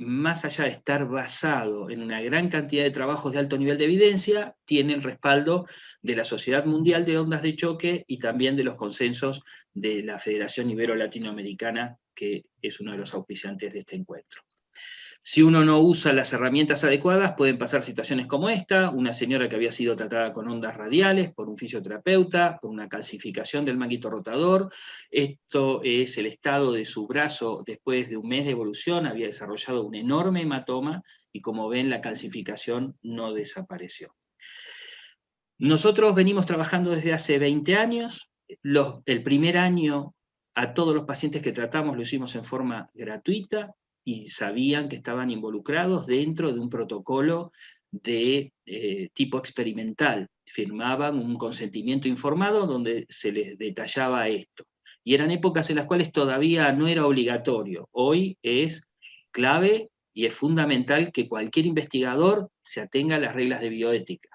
más allá de estar basado en una gran cantidad de trabajos de alto nivel de evidencia, tiene el respaldo de la Sociedad Mundial de Ondas de Choque y también de los consensos de la Federación Ibero-Latinoamericana, que es uno de los auspiciantes de este encuentro. Si uno no usa las herramientas adecuadas, pueden pasar situaciones como esta: una señora que había sido tratada con ondas radiales por un fisioterapeuta, por una calcificación del manguito rotador. Esto es el estado de su brazo después de un mes de evolución, había desarrollado un enorme hematoma, y como ven, la calcificación no desapareció. Nosotros venimos trabajando desde hace 20 años, el primer año a todos los pacientes que tratamos lo hicimos en forma gratuita y sabían que estaban involucrados dentro de un protocolo de tipo experimental. Firmaban un consentimiento informado donde se les detallaba esto. Y eran épocas en las cuales todavía no era obligatorio. Hoy es clave y es fundamental que cualquier investigador se atenga a las reglas de bioética.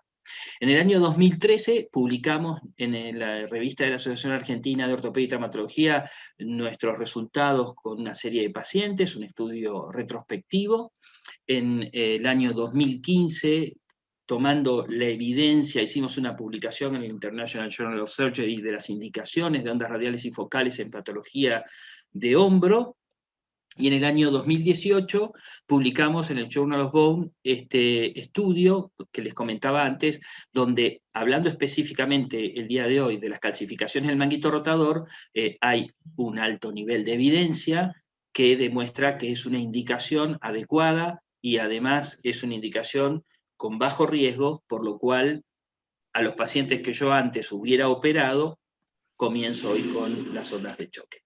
En el año 2013 publicamos en la revista de la Asociación Argentina de Ortopedia y Traumatología nuestros resultados con una serie de pacientes, un estudio retrospectivo. En el año 2015, tomando la evidencia, hicimos una publicación en el International Journal of Surgery de las indicaciones de ondas radiales y focales en patología de hombro, y en el año 2018 publicamos en el Journal of Bone este estudio que les comentaba antes, donde, hablando específicamente el día de hoy de las calcificaciones del manguito rotador, hay un alto nivel de evidencia que demuestra que es una indicación adecuada y además es una indicación con bajo riesgo, por lo cual a los pacientes que yo antes hubiera operado, comienzo hoy con las ondas de choque.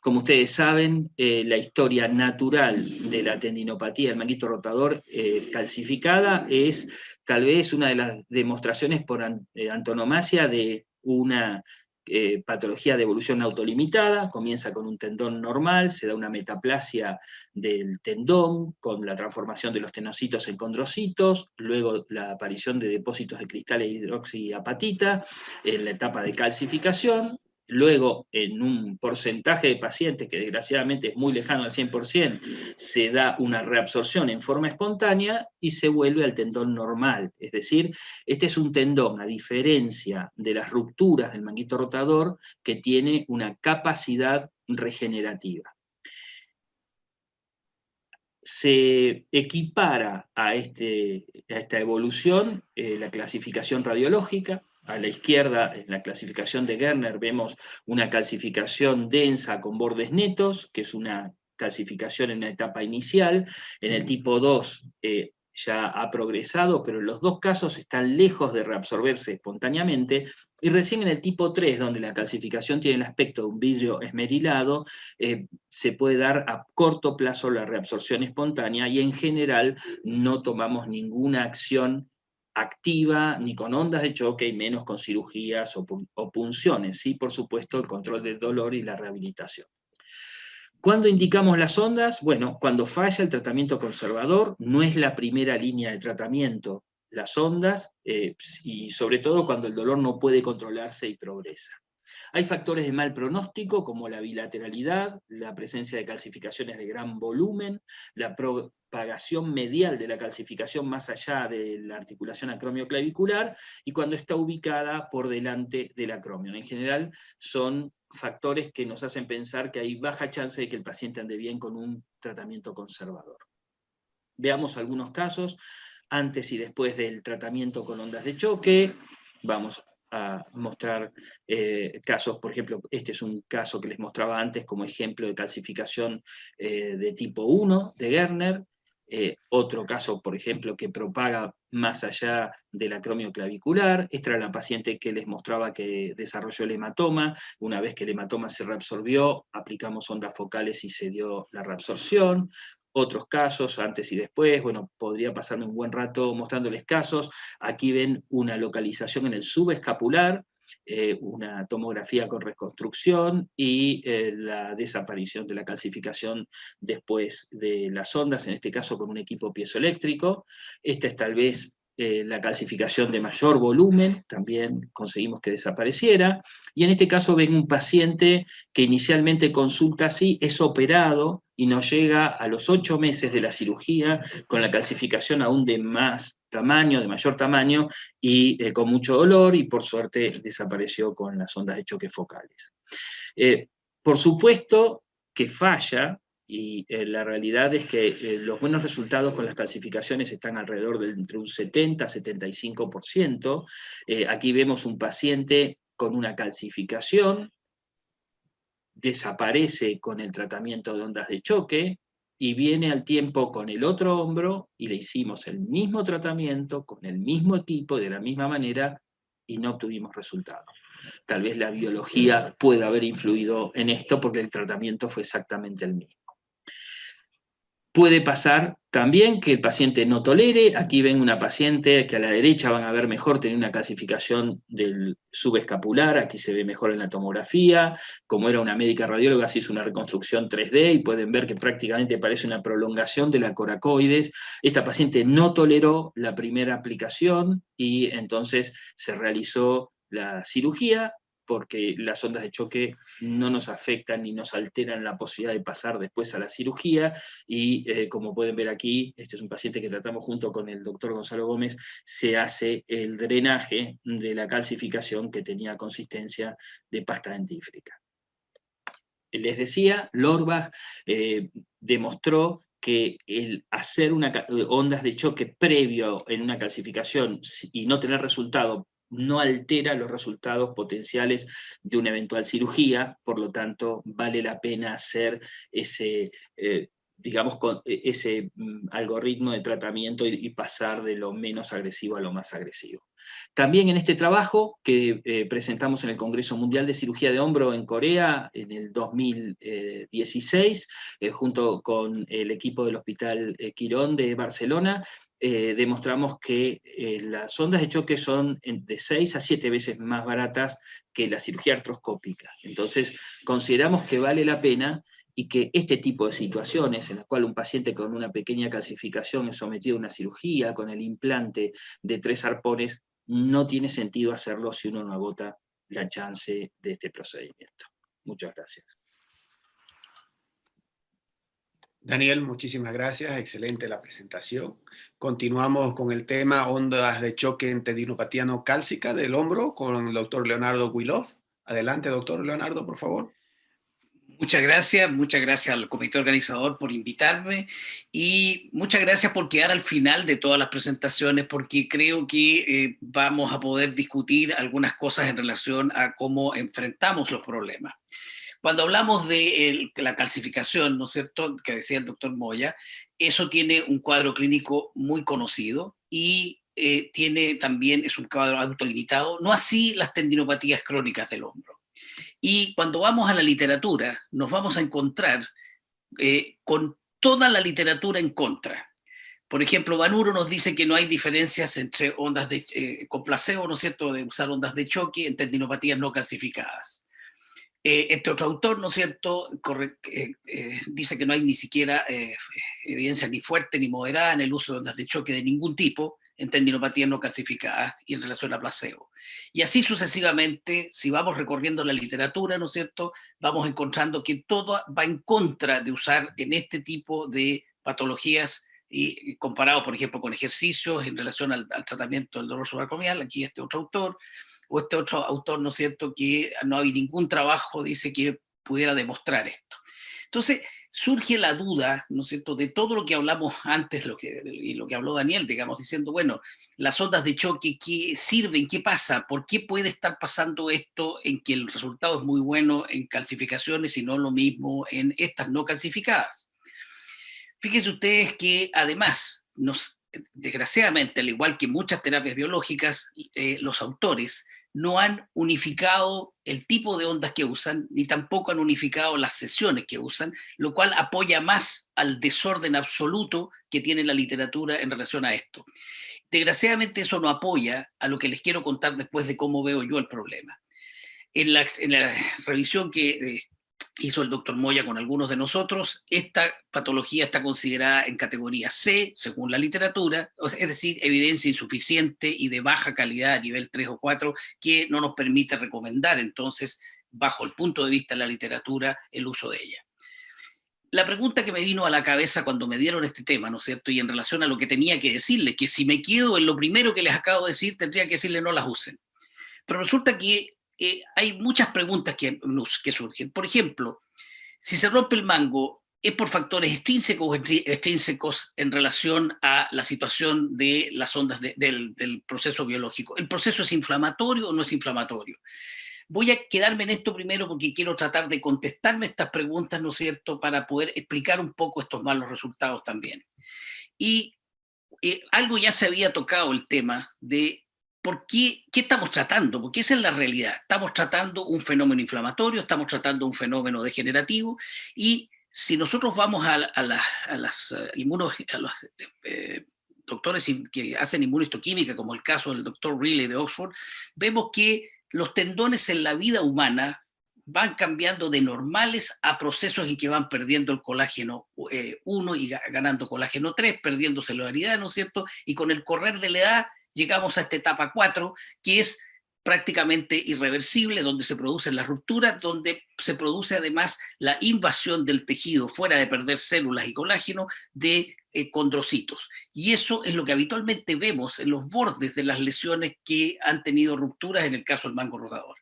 Como ustedes saben, la historia natural de la tendinopatía del manguito rotador calcificada es tal vez una de las demostraciones por antonomasia de una patología de evolución autolimitada. Comienza con un tendón normal, se da una metaplasia del tendón con la transformación de los tenocitos en condrocitos, luego la aparición de depósitos de cristales de hidroxiapatita en la etapa de calcificación. Luego, en un porcentaje de pacientes, que desgraciadamente es muy lejano al 100%, se da una reabsorción en forma espontánea y se vuelve al tendón normal. Es decir, este es un tendón, a diferencia de las rupturas del manguito rotador, que tiene una capacidad regenerativa. Se equipara a esta evolución la clasificación radiológica. A la izquierda, en la clasificación de Gerner, vemos una calcificación densa con bordes netos, que es una calcificación en la etapa inicial. En el tipo 2 ya ha progresado, pero en los dos casos están lejos de reabsorberse espontáneamente. Y recién en el tipo 3, donde la calcificación tiene el aspecto de un vidrio esmerilado, se puede dar a corto plazo la reabsorción espontánea y en general no tomamos ninguna acción activa, ni con ondas de choque, y menos con cirugías o punciones. Sí, por supuesto, el control del dolor y la rehabilitación. ¿Cuándo indicamos las ondas? Bueno, cuando falla el tratamiento conservador, no es la primera línea de tratamiento las ondas, y sobre todo cuando el dolor no puede controlarse y progresa. Hay factores de mal pronóstico como la bilateralidad, la presencia de calcificaciones de gran volumen, la propagación medial de la calcificación más allá de la articulación acromioclavicular y cuando está ubicada por delante del acromion. En general son factores que nos hacen pensar que hay baja chance de que el paciente ande bien con un tratamiento conservador. Veamos algunos casos antes y después del tratamiento con ondas de choque. Vamos a mostrar casos, por ejemplo, este es un caso que les mostraba antes como ejemplo de calcificación de tipo 1 de Gerner. Otro caso, por ejemplo, que propaga más allá del acromio clavicular. Esta era la paciente que les mostraba que desarrolló el hematoma. Una vez que el hematoma se reabsorbió, aplicamos ondas focales y se dio la reabsorción. Otros casos, antes y después, bueno, podría pasarme un buen rato mostrándoles casos. Aquí ven una localización en el subescapular, una tomografía con reconstrucción y la desaparición de la calcificación después de las ondas, en este caso con un equipo piezoeléctrico. Esta es tal vez la calcificación de mayor volumen, también conseguimos que desapareciera. Y en este caso ven un paciente que inicialmente consulta así, es operado y nos llega a los 8 meses de la cirugía con la calcificación aún de más tamaño, de mayor tamaño, y con mucho dolor, y por suerte desapareció con las ondas de choque focales. Por supuesto que falla, y la realidad es que los buenos resultados con las calcificaciones están alrededor de entre un 70-75%. Aquí vemos un paciente con una calcificación, desaparece con el tratamiento de ondas de choque, y viene al tiempo con el otro hombro, y le hicimos el mismo tratamiento, con el mismo equipo, de la misma manera, y no obtuvimos resultado. Tal vez la biología pueda haber influido en esto, porque el tratamiento fue exactamente el mismo. Puede pasar también que el paciente no tolere. Aquí ven una paciente que a la derecha van a ver mejor, tiene una calcificación del subescapular, aquí se ve mejor en la tomografía. Como era una médica radióloga, se hizo una reconstrucción 3D y pueden ver que prácticamente parece una prolongación de la coracoides. Esta paciente no toleró la primera aplicación y entonces se realizó la cirugía, porque las ondas de choque no nos afectan ni nos alteran la posibilidad de pasar después a la cirugía, y como pueden ver aquí, este es un paciente que tratamos junto con el doctor Gonzalo Gómez, se hace el drenaje de la calcificación que tenía consistencia de pasta dentífrica. Les decía, Lorbach demostró que el hacer ondas de choque previo en una calcificación y no tener resultado no altera los resultados potenciales de una eventual cirugía, por lo tanto vale la pena hacer ese, digamos, ese algoritmo de tratamiento y pasar de lo menos agresivo a lo más agresivo. También en este trabajo que presentamos en el Congreso Mundial de Cirugía de Hombro en Corea en el 2016, junto con el equipo del Hospital Quirón de Barcelona, demostramos que las ondas de choque son de 6 a 7 veces más baratas que la cirugía artroscópica. Entonces, consideramos que vale la pena y que este tipo de situaciones, en las cuales un paciente con una pequeña calcificación es sometido a una cirugía con el implante de 3 arpones, no tiene sentido hacerlo si uno no agota la chance de este procedimiento. Muchas gracias. Daniel, muchísimas gracias. Excelente la presentación. Continuamos con el tema ondas de choque en tendinopatía no cálcica del hombro con el doctor Leonardo Guilov. Adelante, doctor Leonardo, por favor. Muchas gracias al comité organizador por invitarme y muchas gracias por quedar al final de todas las presentaciones, porque creo que vamos a poder discutir algunas cosas en relación a cómo enfrentamos los problemas. Cuando hablamos de la calcificación, ¿no es cierto?, que decía el doctor Moya, eso tiene un cuadro clínico muy conocido y tiene también, es un cuadro autolimitado, no así las tendinopatías crónicas del hombro. Y cuando vamos a la literatura, nos vamos a encontrar con toda la literatura en contra. Por ejemplo, Vanuro nos dice que no hay diferencias entre ondas con placebo, ¿no es cierto?, de usar ondas de choque en tendinopatías no calcificadas. Este otro autor, ¿no es cierto?, dice que no hay ni siquiera evidencia ni fuerte ni moderada en el uso de ondas de choque de ningún tipo en tendinopatías no calcificadas y en relación a placebo. Y así sucesivamente, si vamos recorriendo la literatura, ¿no es cierto?, vamos encontrando que todo va en contra de usar en este tipo de patologías, y comparado, por ejemplo, con ejercicios en relación al tratamiento del dolor subaracnoideal. Aquí este otro autor, o este otro autor, ¿no es cierto?, que no hay ningún trabajo, dice, que pudiera demostrar esto. Entonces, surge la duda, ¿no es cierto?, de todo lo que hablamos antes y lo que habló Daniel, digamos, diciendo, bueno, las ondas de choque, ¿qué sirven? ¿Qué pasa? ¿Por qué puede estar pasando esto en que el resultado es muy bueno en calcificaciones y no lo mismo en estas no calcificadas? Fíjense ustedes que además, desgraciadamente, al igual que muchas terapias biológicas, los autores no han unificado el tipo de ondas que usan, ni tampoco han unificado las sesiones que usan, lo cual apoya más al desorden absoluto que tiene la literatura en relación a esto. Desgraciadamente eso no apoya a lo que les quiero contar después de cómo veo yo el problema. En la revisión que hizo el doctor Moya con algunos de nosotros, esta patología está considerada en categoría C, según la literatura, es decir, evidencia insuficiente y de baja calidad a nivel 3 o 4, que no nos permite recomendar entonces, bajo el punto de vista de la literatura, el uso de ella. La pregunta que me vino a la cabeza cuando me dieron este tema, ¿no es cierto?, y en relación a lo que tenía que decirles, que si me quedo en lo primero que les acabo de decir, tendría que decirles no las usen. Pero resulta que hay muchas preguntas que surgen. Por ejemplo, si se rompe el mango, ¿es por factores extrínsecos o extrínsecos en relación a la situación de las ondas del proceso biológico? ¿El proceso es inflamatorio o no es inflamatorio? Voy a quedarme en esto primero porque quiero tratar de contestarme estas preguntas, ¿no es cierto?, para poder explicar un poco estos malos resultados también. Y algo ya se había tocado el tema de ¿qué estamos tratando? Porque esa es la realidad. Estamos tratando un fenómeno inflamatorio, estamos tratando un fenómeno degenerativo, y Si nosotros vamos a los doctores que hacen inmunohistoquímica, como el caso del doctor Riley de Oxford, vemos que los tendones en la vida humana van cambiando de normales a procesos en que van perdiendo el colágeno 1 y ganando colágeno 3, perdiendo celularidad, ¿no es cierto? Y con el correr de la edad llegamos a esta etapa 4, que es prácticamente irreversible, donde se producen las rupturas, donde se produce además la invasión del tejido, fuera de perder células y colágeno, de condrocitos. Y eso es lo que habitualmente vemos en los bordes de las lesiones que han tenido rupturas, en el caso del mango rotador.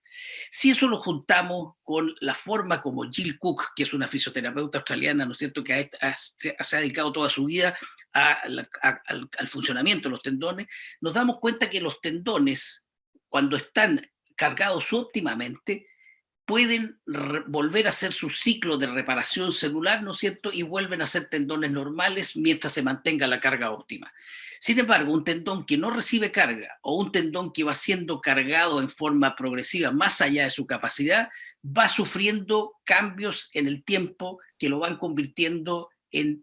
Si eso lo juntamos con la forma como Jill Cook, que es una fisioterapeuta australiana, ¿no es cierto?, que se ha dedicado toda su vida al funcionamiento de los tendones, nos damos cuenta que los tendones, cuando están cargados óptimamente, pueden volver a hacer su ciclo de reparación celular, ¿no es cierto?, y vuelven a ser tendones normales mientras se mantenga la carga óptima. Sin embargo, un tendón que no recibe carga o un tendón que va siendo cargado en forma progresiva más allá de su capacidad, va sufriendo cambios en el tiempo que lo van convirtiendo en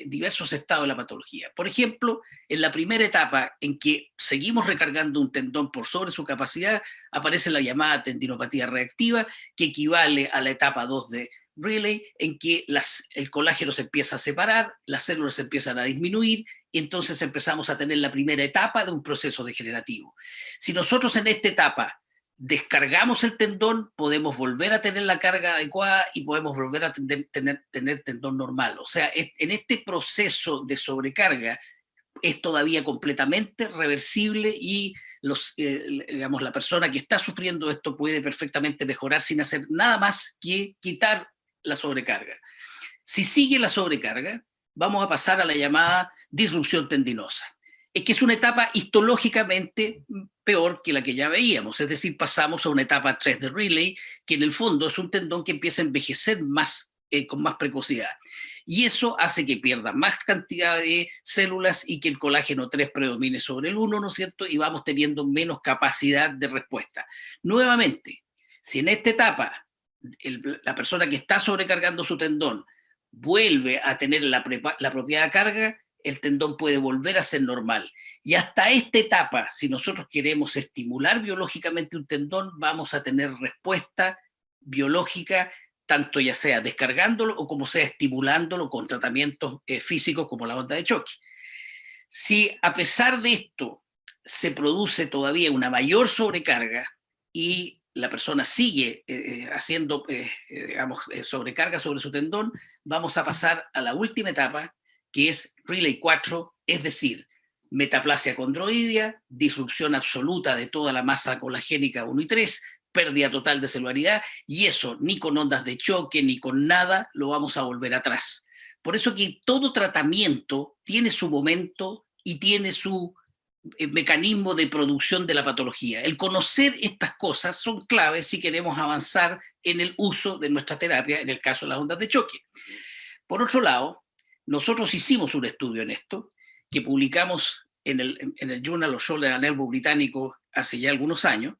diversos estados de la patología. Por ejemplo, en la primera etapa en que seguimos recargando un tendón por sobre su capacidad, aparece la llamada tendinopatía reactiva, que equivale a la etapa 2 de Riley, en que el colágeno se empieza a separar, las células se empiezan a disminuir, y entonces empezamos a tener la primera etapa de un proceso degenerativo. Si nosotros en esta etapa descargamos el tendón, podemos volver a tener la carga adecuada y podemos volver a tener tendón normal. O sea, en este proceso de sobrecarga es todavía completamente reversible y digamos, la persona que está sufriendo esto puede perfectamente mejorar sin hacer nada más que quitar la sobrecarga. Si sigue la sobrecarga, vamos a pasar a la llamada disrupción tendinosa. Es que es una etapa histológicamente peor que la que ya veíamos, es decir, pasamos a una etapa 3 de Riley, que en el fondo es un tendón que empieza a envejecer más, con más precocidad. Y eso hace que pierda más cantidad de células y que el colágeno 3 predomine sobre el 1, ¿no es cierto? Y vamos teniendo menos capacidad de respuesta. Nuevamente, si en esta etapa la persona que está sobrecargando su tendón vuelve a tener la apropiada carga, el tendón puede volver a ser normal. Y hasta esta etapa, si nosotros queremos estimular biológicamente un tendón, vamos a tener respuesta biológica, tanto ya sea descargándolo o como sea estimulándolo con tratamientos físicos como la onda de choque. Si a pesar de esto se produce todavía una mayor sobrecarga y la persona sigue haciendo sobrecarga sobre su tendón, vamos a pasar a la última etapa, que es Riley 4, es decir, metaplasia condroidea, disrupción absoluta de toda la masa colagénica 1 y 3, pérdida total de celularidad, y eso ni con ondas de choque ni con nada lo vamos a volver atrás. Por eso que todo tratamiento tiene su momento y tiene su mecanismo de producción de la patología. El conocer estas cosas son claves si queremos avanzar en el uso de nuestra terapia, en el caso de las ondas de choque. Por otro lado, nosotros hicimos un estudio en esto, que publicamos en el Journal of Shoulder and Elbow británico hace ya algunos años,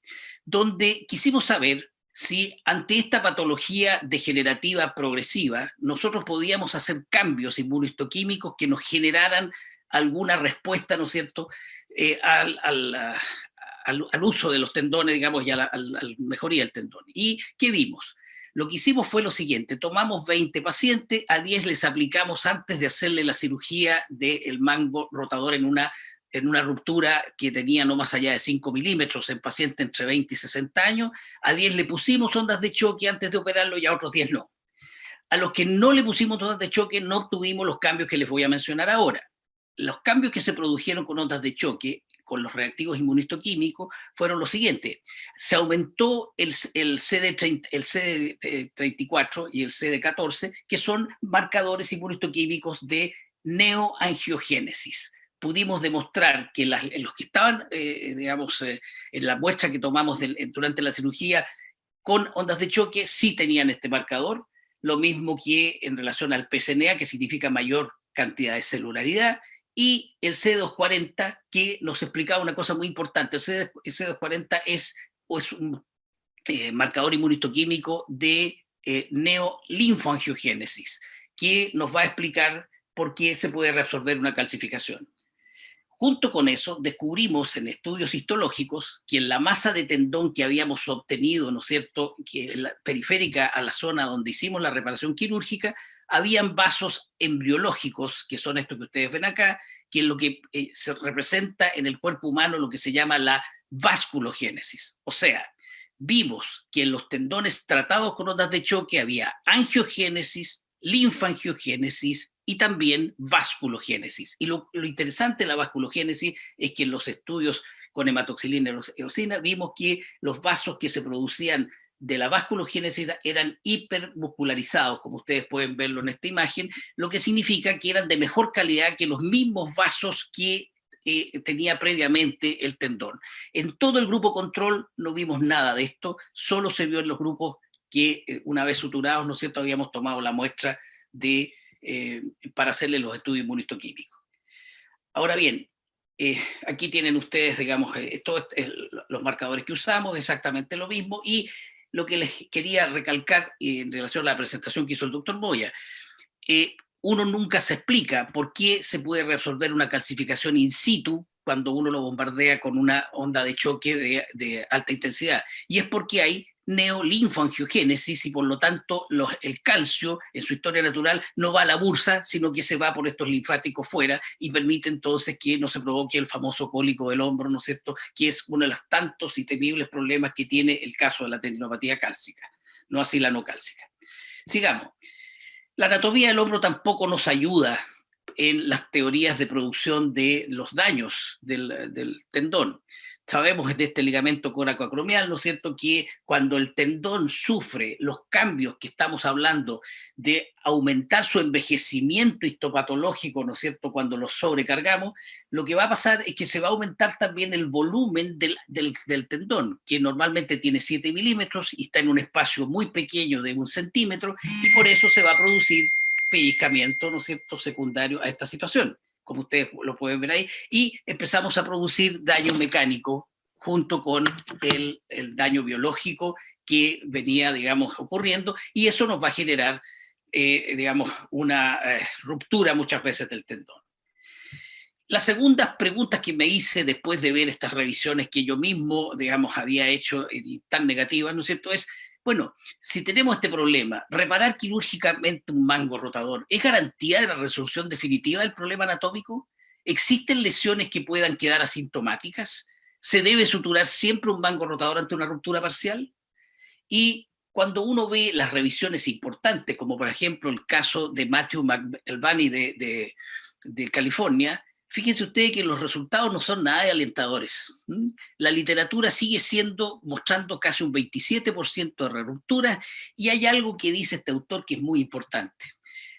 donde quisimos saber si ante esta patología degenerativa progresiva nosotros podíamos hacer cambios inmunohistoquímicos que nos generaran alguna respuesta, ¿no es cierto?, al uso de los tendones, digamos, y a la mejoría del tendón. ¿Y qué vimos? Lo que hicimos fue lo siguiente: tomamos 20 pacientes, a 10 les aplicamos antes de hacerle la cirugía del mango rotador en una ruptura que tenía no más allá de 5 milímetros en pacientes entre 20 y 60 años, a 10 le pusimos ondas de choque antes de operarlo y a otros 10 no. A los que no le pusimos ondas de choque no obtuvimos los cambios que les voy a mencionar ahora. Los cambios que se produjeron con ondas de choque, con los reactivos inmunistoquímicos, fueron los siguientes. Se aumentó el CD34 y el CD14, que son marcadores inmunistoquímicos de neoangiogénesis. Pudimos demostrar que los que estaban, en la muestra que tomamos durante la cirugía con ondas de choque sí tenían este marcador, lo mismo que en relación al PCNA, que significa mayor cantidad de celularidad, y el CD240, que nos explicaba una cosa muy importante. El CD240 es un marcador inmunistoquímico de neolinfoangiogénesis, que nos va a explicar por qué se puede reabsorber una calcificación. Junto con eso, descubrimos en estudios histológicos que en la masa de tendón que habíamos obtenido, ¿no es cierto?, que la periférica a la zona donde hicimos la reparación quirúrgica, habían vasos embriológicos, que son estos que ustedes ven acá, que es lo que se representa en el cuerpo humano lo que se llama la vasculogénesis. O sea, vimos que en los tendones tratados con ondas de choque había angiogénesis, linfangiogénesis y también vasculogénesis. Y lo interesante de la vasculogénesis es que en los estudios con hematoxilina y eosina vimos que los vasos que se producían de la vasculogénesis eran hipermuscularizados, como ustedes pueden verlo en esta imagen, lo que significa que eran de mejor calidad que los mismos vasos que tenía previamente el tendón. En todo el grupo control no vimos nada de esto, solo se vio en los grupos que una vez suturados, ¿no es cierto?, habíamos tomado la muestra para hacerle los estudios inmunistoquímicos. Ahora bien, aquí tienen ustedes, digamos, los marcadores que usamos, exactamente lo mismo, y lo que les quería recalcar en relación a la presentación que hizo el doctor Moya, uno nunca se explica por qué se puede reabsorber una calcificación in situ cuando uno lo bombardea con una onda de choque de alta intensidad, y es porque hay neolinfangiogénesis y por lo tanto el calcio en su historia natural no va a la bursa, sino que se va por estos linfáticos fuera y permite entonces que no se provoque el famoso cólico del hombro, ¿no es cierto?, que es uno de los tantos y temibles problemas que tiene el caso de la tendinopatía cálcica, no así la no cálcica. Sigamos. La anatomía del hombro tampoco nos ayuda en las teorías de producción de los daños del tendón. Sabemos de este ligamento coracoacromial, ¿no es cierto?, que cuando el tendón sufre los cambios que estamos hablando de aumentar su envejecimiento histopatológico, ¿no es cierto?, cuando lo sobrecargamos, lo que va a pasar es que se va a aumentar también el volumen del tendón, que normalmente tiene 7 milímetros y está en un espacio muy pequeño de 1 centímetro, y por eso se va a producir pellizcamiento, ¿no es cierto?, secundario a esta situación, como ustedes lo pueden ver ahí, y empezamos a producir daño mecánico junto con el daño biológico que venía, digamos, ocurriendo, y eso nos va a generar, digamos, una ruptura muchas veces del tendón. Las segundas preguntas que me hice después de ver estas revisiones que yo mismo, digamos, había hecho tan negativas, ¿no es cierto?, es, bueno, si tenemos este problema, reparar quirúrgicamente un mango rotador, ¿es garantía de la resolución definitiva del problema anatómico? ¿Existen lesiones que puedan quedar asintomáticas? ¿Se debe suturar siempre un mango rotador ante una ruptura parcial? Y cuando uno ve las revisiones importantes, como por ejemplo el caso de Matthew McElvany de California, fíjense ustedes que los resultados no son nada de alentadores. La literatura sigue mostrando casi un 27% de rupturas, y hay algo que dice este autor que es muy importante.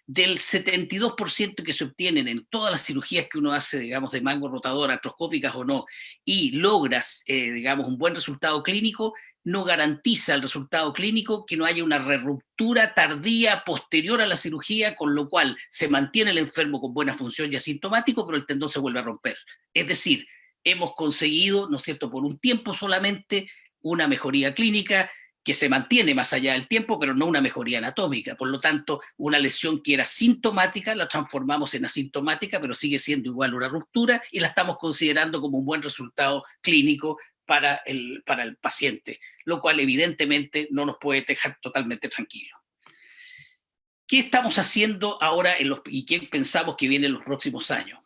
Del 72% que se obtienen en todas las cirugías que uno hace, digamos, de mango rotador, artroscópicas o no, y logras, digamos, un buen resultado clínico, no garantiza el resultado clínico que no haya una reruptura tardía posterior a la cirugía, con lo cual se mantiene el enfermo con buena función y asintomático, pero el tendón se vuelve a romper. Es decir, hemos conseguido, ¿no es cierto?, por un tiempo solamente una mejoría clínica que se mantiene más allá del tiempo, pero no una mejoría anatómica. Por lo tanto, una lesión que era sintomática la transformamos en asintomática, pero sigue siendo igual una ruptura, y la estamos considerando como un buen resultado clínico para el paciente, lo cual evidentemente no nos puede dejar totalmente tranquilos. ¿Qué estamos haciendo ahora y qué pensamos que viene en los próximos años?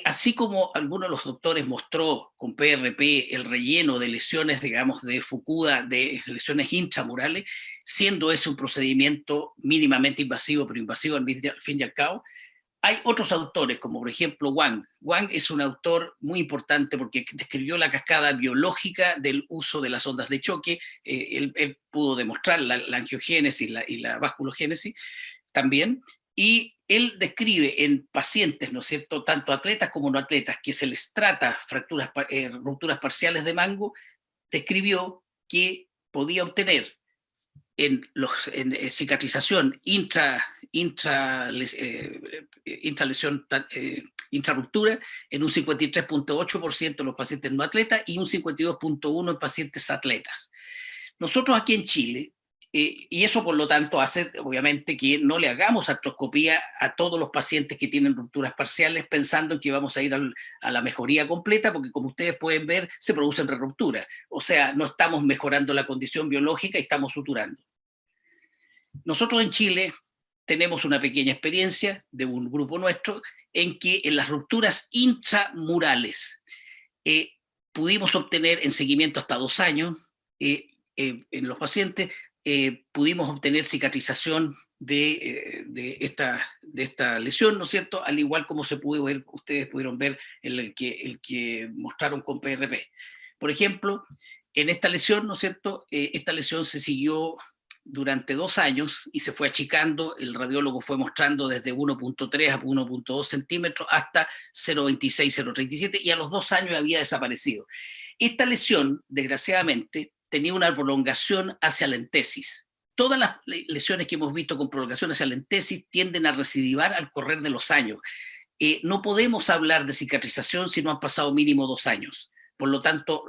Así como algunos de los doctores mostró con PRP el relleno de lesiones, digamos, de Fukuda, de lesiones intramurales, siendo ese un procedimiento mínimamente invasivo, pero invasivo al fin y al cabo, hay otros autores, como por ejemplo Wang. Wang es un autor muy importante porque describió la cascada biológica del uso de las ondas de choque. Él pudo demostrar la angiogénesis y la vasculogénesis también. Y él describe en pacientes, ¿no es cierto?, tanto atletas como no atletas, que se les trata rupturas parciales de mango, describió que podía obtener en cicatrización intrarruptura en un 53.8% de los pacientes no atletas y un 52.1% en pacientes atletas. Nosotros aquí en Chile Y eso, por lo tanto, hace, obviamente, que no le hagamos artroscopía a todos los pacientes que tienen rupturas parciales pensando en que vamos a ir a la mejoría completa, porque como ustedes pueden ver, se producen rerupturas. O sea, no estamos mejorando la condición biológica y estamos suturando. Nosotros en Chile tenemos una pequeña experiencia de un grupo nuestro en que en las rupturas intramurales pudimos obtener en seguimiento hasta 2 años en los pacientes, pudimos obtener cicatrización de esta lesión, ¿no es cierto? Al igual como se pudo ver, ustedes pudieron ver el que mostraron con PRP. Por ejemplo, en esta lesión, ¿no es cierto? Esta lesión se siguió durante 2 años y se fue achicando, el radiólogo fue mostrando desde 1.3 a 1.2 centímetros hasta 0.26, 0.37, y a los 2 años había desaparecido. Esta lesión, desgraciadamente, tenía una prolongación hacia la entesis. Todas las lesiones que hemos visto con prolongación hacia la entesis tienden a recidivar al correr de los años. No podemos hablar de cicatrización si no han pasado mínimo 2 años. Por lo tanto,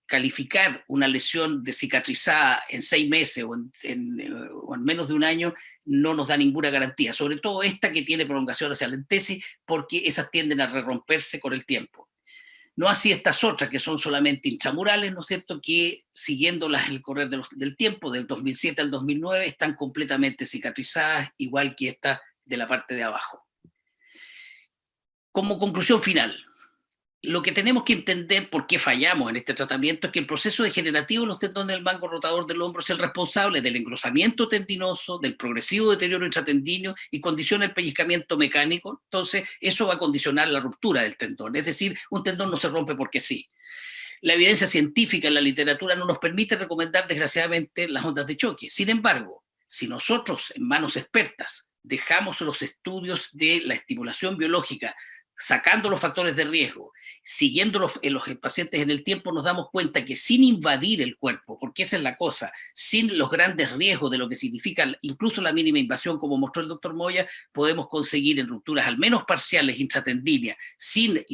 calificar una lesión de cicatrizada en 6 meses o en menos de 1 año no nos da ninguna garantía, sobre todo esta que tiene prolongación hacia la entesis, porque esas tienden a romperse con el tiempo. No así estas otras, que son solamente intramurales, ¿no es cierto?, que siguiéndolas el correr del tiempo, del 2007 al 2009, están completamente cicatrizadas, igual que esta de la parte de abajo. Como conclusión final, lo que tenemos que entender por qué fallamos en este tratamiento es que el proceso degenerativo de los tendones del mango rotador del hombro es el responsable del engrosamiento tendinoso, del progresivo deterioro intratendíneo y condiciona el pellizcamiento mecánico. Entonces, eso va a condicionar la ruptura del tendón. Es decir, un tendón no se rompe porque sí. La evidencia científica en la literatura no nos permite recomendar, desgraciadamente, las ondas de choque. Sin embargo, si nosotros, en manos expertas, dejamos los estudios de la estimulación biológica, sacando los factores de riesgo, siguiendo los pacientes en el tiempo, nos damos cuenta que sin invadir el cuerpo, porque esa es la cosa, sin los grandes riesgos de lo que significa incluso la mínima invasión, como mostró el doctor Moya, podemos conseguir en rupturas al menos parciales intratendíneas, sin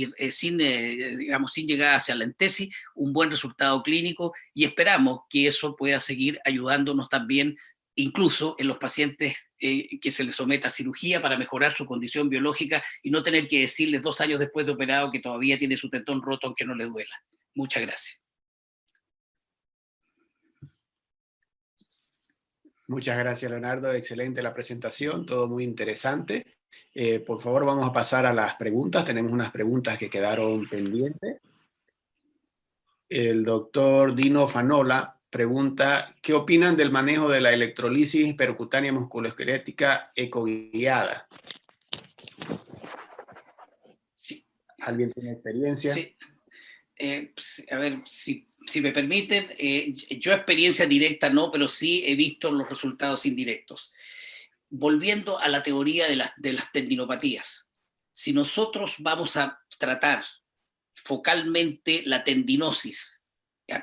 llegar hacia la entesis, un buen resultado clínico, y esperamos que eso pueda seguir ayudándonos también incluso en los pacientes que se les someta a cirugía para mejorar su condición biológica y no tener que decirles 2 años después de operado que todavía tiene su tendón roto aunque no le duela. Muchas gracias. Muchas gracias, Leonardo. Excelente la presentación, todo muy interesante. Por favor, vamos a pasar a las preguntas. Tenemos unas preguntas que quedaron pendientes. El doctor Dino Fanola pregunta, ¿qué opinan del manejo de la electrolisis percutánea musculoesquelética ecoguiada? ¿Alguien tiene experiencia? Sí. A ver, si me permiten, yo experiencia directa no, pero sí he visto los resultados indirectos. Volviendo a la teoría de las tendinopatías, si nosotros vamos a tratar focalmente la tendinosis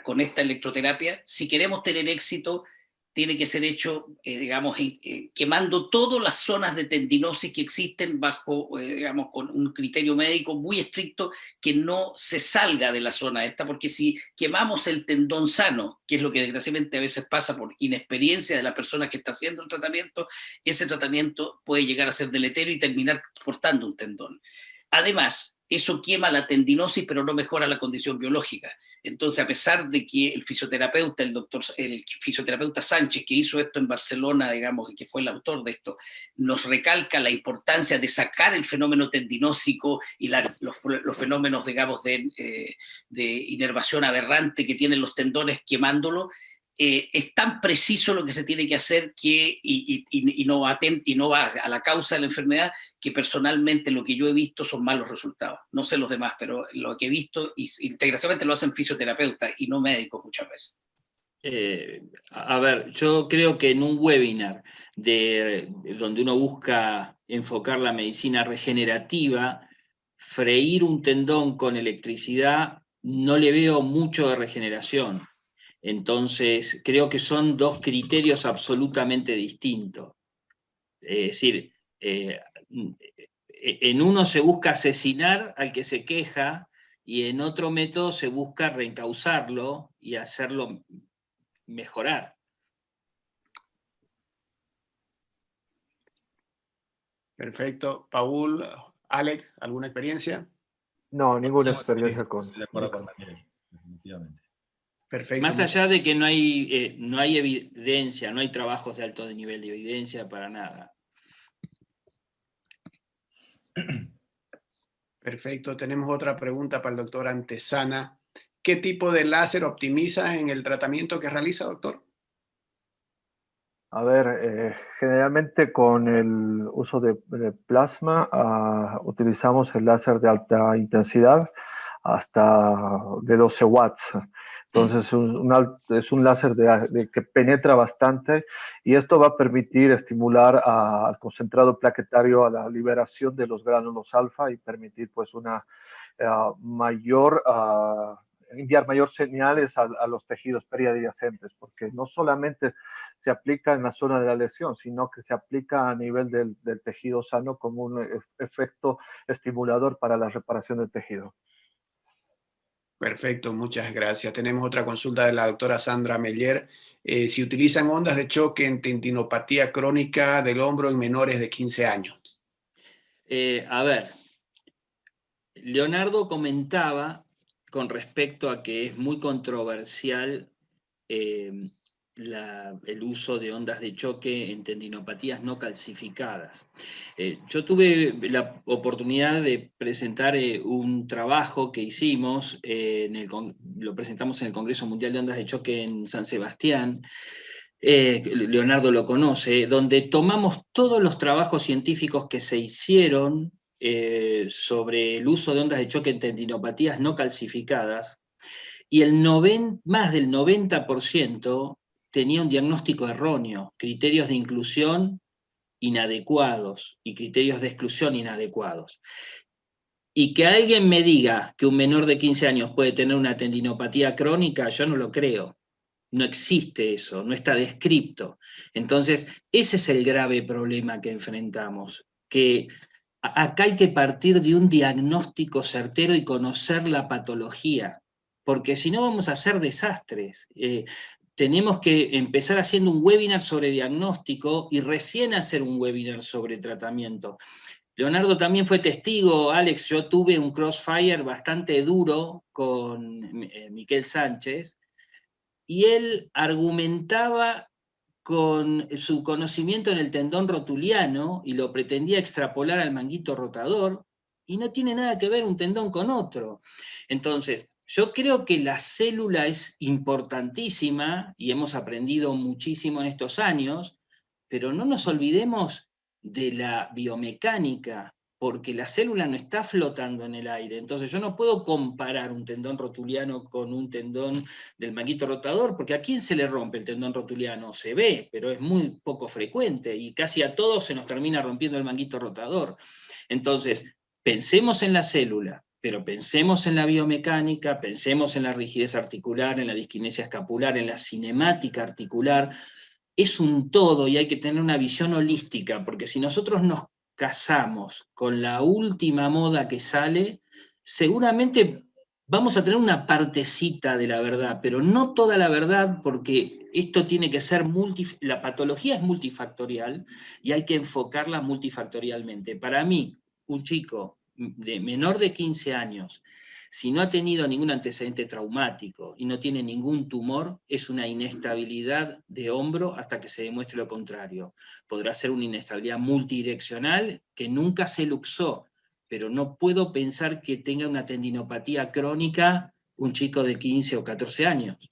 con esta electroterapia, si queremos tener éxito, tiene que ser hecho, quemando todas las zonas de tendinosis que existen bajo, con un criterio médico muy estricto, que no se salga de la zona esta, porque si quemamos el tendón sano, que es lo que desgraciadamente a veces pasa por inexperiencia de la persona que está haciendo el tratamiento, ese tratamiento puede llegar a ser deleterio y terminar cortando un tendón. Además, eso quema la tendinosis, pero no mejora la condición biológica. Entonces, a pesar de que el fisioterapeuta Sánchez, que hizo esto en Barcelona, y que fue el autor de esto, nos recalca la importancia de sacar el fenómeno tendinósico y los fenómenos, de inervación aberrante que tienen los tendones quemándolo, es tan preciso lo que se tiene que hacer y no va a la causa de la enfermedad, que personalmente lo que yo he visto son malos resultados. No sé los demás, pero lo que he visto, y integracionalmente lo hacen fisioterapeutas y no médicos muchas veces. A ver, yo creo que en un webinar donde uno busca enfocar la medicina regenerativa, freír un tendón con electricidad no le veo mucho de regeneración. Entonces, creo que son 2 criterios absolutamente distintos. Es decir, en uno se busca asesinar al que se queja y en otro método se busca reencauzarlo y hacerlo mejorar. Perfecto. Paul, Alex, ¿alguna experiencia? No, ninguna Tengo experiencia con... Estoy de acuerdo con Daniel, definitivamente. Perfecto. Más allá de que no hay evidencia, no hay trabajos de alto nivel de evidencia para nada. Perfecto. Tenemos otra pregunta para el doctor Antesana. ¿Qué tipo de láser optimiza en el tratamiento que realiza, doctor? A ver, generalmente con el uso de plasma utilizamos el láser de alta intensidad hasta de 12 watts. Entonces es un láser que penetra bastante y esto va a permitir estimular al concentrado plaquetario a la liberación de los gránulos alfa y permitir pues una enviar mayor señales a los tejidos periadyacentes, porque no solamente se aplica en la zona de la lesión, sino que se aplica a nivel del tejido sano como un efecto estimulador para la reparación del tejido. Perfecto, muchas gracias. Tenemos otra consulta de la doctora Sandra Meller. Si utilizan ondas de choque en tendinopatía crónica del hombro en menores de 15 años. A ver, Leonardo comentaba con respecto a que es muy controversial el uso de ondas de choque en tendinopatías no calcificadas. Yo tuve la oportunidad de presentar un trabajo que hicimos, lo presentamos en el Congreso Mundial de Ondas de Choque en San Sebastián. Leonardo lo conoce, donde tomamos todos los trabajos científicos que se hicieron sobre el uso de ondas de choque en tendinopatías no calcificadas, y más del 90% tenía un diagnóstico erróneo, criterios de inclusión inadecuados y criterios de exclusión inadecuados. Y que alguien me diga que un menor de 15 años puede tener una tendinopatía crónica, yo no lo creo. No existe eso, no está descrito. Entonces, ese es el grave problema que enfrentamos, que acá hay que partir de un diagnóstico certero y conocer la patología, porque si no vamos a hacer desastres. Tenemos que empezar haciendo un webinar sobre diagnóstico y recién hacer un webinar sobre tratamiento. Leonardo también fue testigo, Alex, yo tuve un crossfire bastante duro con Miquel Sánchez, y él argumentaba con su conocimiento en el tendón rotuliano y lo pretendía extrapolar al manguito rotador, y no tiene nada que ver un tendón con otro. Entonces, yo creo que la célula es importantísima y hemos aprendido muchísimo en estos años, pero no nos olvidemos de la biomecánica, porque la célula no está flotando en el aire. Entonces yo no puedo comparar un tendón rotuliano con un tendón del manguito rotador, porque ¿a quién se le rompe el tendón rotuliano? Se ve, pero es muy poco frecuente, y casi a todos se nos termina rompiendo el manguito rotador. Entonces, pensemos en la célula, pero pensemos en la biomecánica, pensemos en la rigidez articular, en la disquinesia escapular, en la cinemática articular. Es un todo y hay que tener una visión holística, porque si nosotros nos casamos con la última moda que sale, seguramente vamos a tener una partecita de la verdad, pero no toda la verdad, porque esto tiene que ser la patología es multifactorial y hay que enfocarla multifactorialmente. Para mí, un chico de menor de 15 años, si no ha tenido ningún antecedente traumático y no tiene ningún tumor, es una inestabilidad de hombro hasta que se demuestre lo contrario. Podrá ser una inestabilidad multidireccional que nunca se luxó, pero no puedo pensar que tenga una tendinopatía crónica un chico de 15 o 14 años.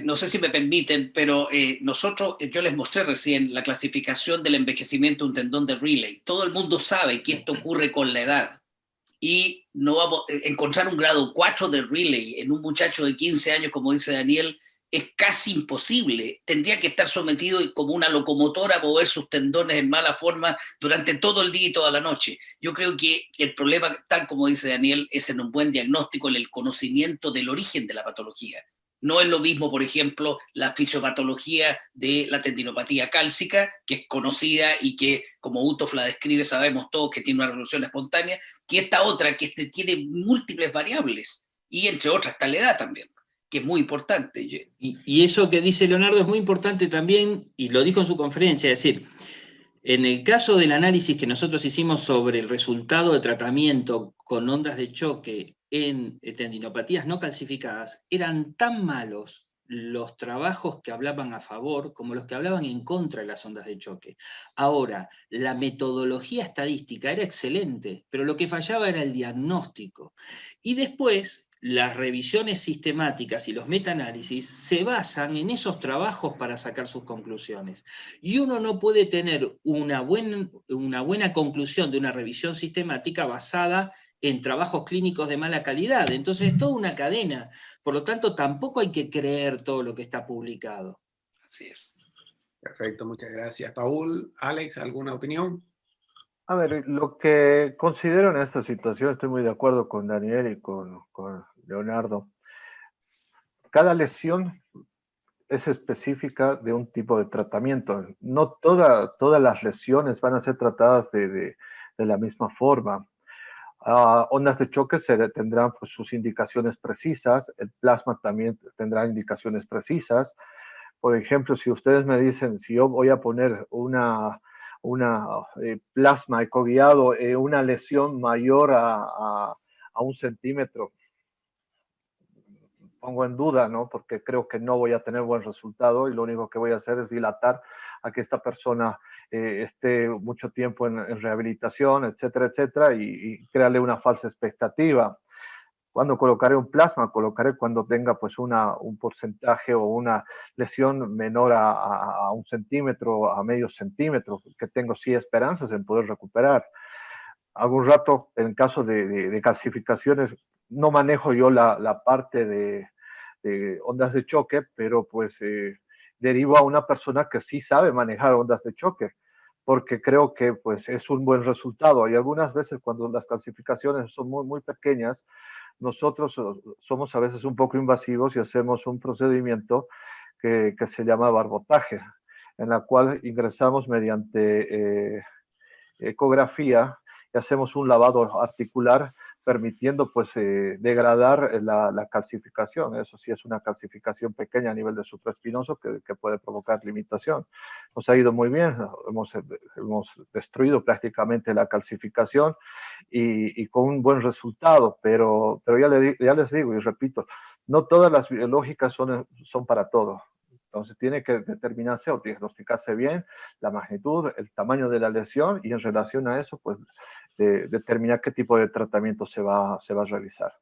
No sé si me permiten, pero yo les mostré recién la clasificación del envejecimiento de un tendón de Riley. Todo el mundo sabe que esto ocurre con la edad. Y no vamos a encontrar un grado 4 de Riley en un muchacho de 15 años, como dice Daniel, es casi imposible. Tendría que estar sometido como una locomotora a mover sus tendones en mala forma durante todo el día y toda la noche. Yo creo que el problema, tal como dice Daniel, es en un buen diagnóstico, en el conocimiento del origen de la patología. No es lo mismo, por ejemplo, la fisiopatología de la tendinopatía cálcica, que es conocida y que, como Uthoff la describe, sabemos todos que tiene una resolución espontánea, que esta otra, que tiene múltiples variables, y entre otras está la edad también, que es muy importante. Y eso que dice Leonardo es muy importante también, y lo dijo en su conferencia, es decir, En el caso del análisis que nosotros hicimos sobre el resultado de tratamiento con ondas de choque en tendinopatías no calcificadas, eran tan malos los trabajos que hablaban a favor como los que hablaban en contra de las ondas de choque. Ahora, la metodología estadística era excelente, pero lo que fallaba era el diagnóstico. Y después, las revisiones sistemáticas y los metaanálisis se basan en esos trabajos para sacar sus conclusiones. Y uno no puede tener una buena conclusión de una revisión sistemática basada en trabajos clínicos de mala calidad. Entonces es toda una cadena. Por lo tanto, tampoco hay que creer todo lo que está publicado. Así es. Perfecto, muchas gracias. Paul, Alex, ¿alguna opinión? A ver, lo que considero en esta situación, estoy muy de acuerdo con Daniel y con Leonardo. Cada lesión es específica de un tipo de tratamiento. No todas las lesiones van a ser tratadas de la misma forma. Ondas de choque tendrán pues, sus indicaciones precisas, el plasma también tendrá indicaciones precisas. Por ejemplo, si ustedes me dicen, si yo voy a poner una plasma ecoguiado, una lesión mayor a 1 centímetro, pongo en duda, ¿no? Porque creo que no voy a tener buen resultado y lo único que voy a hacer es dilatar a que esta persona esté mucho tiempo en rehabilitación, etcétera, etcétera, y crearle una falsa expectativa. Cuando colocaré un plasma, colocaré cuando tenga pues un porcentaje o una lesión menor a 1 centímetro, a medio centímetro, que tengo sí esperanzas en poder recuperar. Algún rato, en caso de calcificaciones, no manejo yo la parte de ondas de choque, pero pues derivo a una persona que sí sabe manejar ondas de choque, porque creo que pues es un buen resultado. Y algunas veces cuando las calcificaciones son muy, muy pequeñas, nosotros somos a veces un poco invasivos y hacemos un procedimiento que se llama barbotaje, en la cual ingresamos mediante ecografía y hacemos un lavado articular permitiendo pues degradar la calcificación. Eso sí es una calcificación pequeña a nivel de supraespinoso que puede provocar limitación. Nos ha ido muy bien, hemos destruido prácticamente la calcificación y con un buen resultado, pero ya les digo y repito, no todas las biológicas son para todo. Entonces tiene que determinarse o diagnosticarse bien la magnitud, el tamaño de la lesión y en relación a eso, pues determinar qué tipo de tratamiento se va a realizar.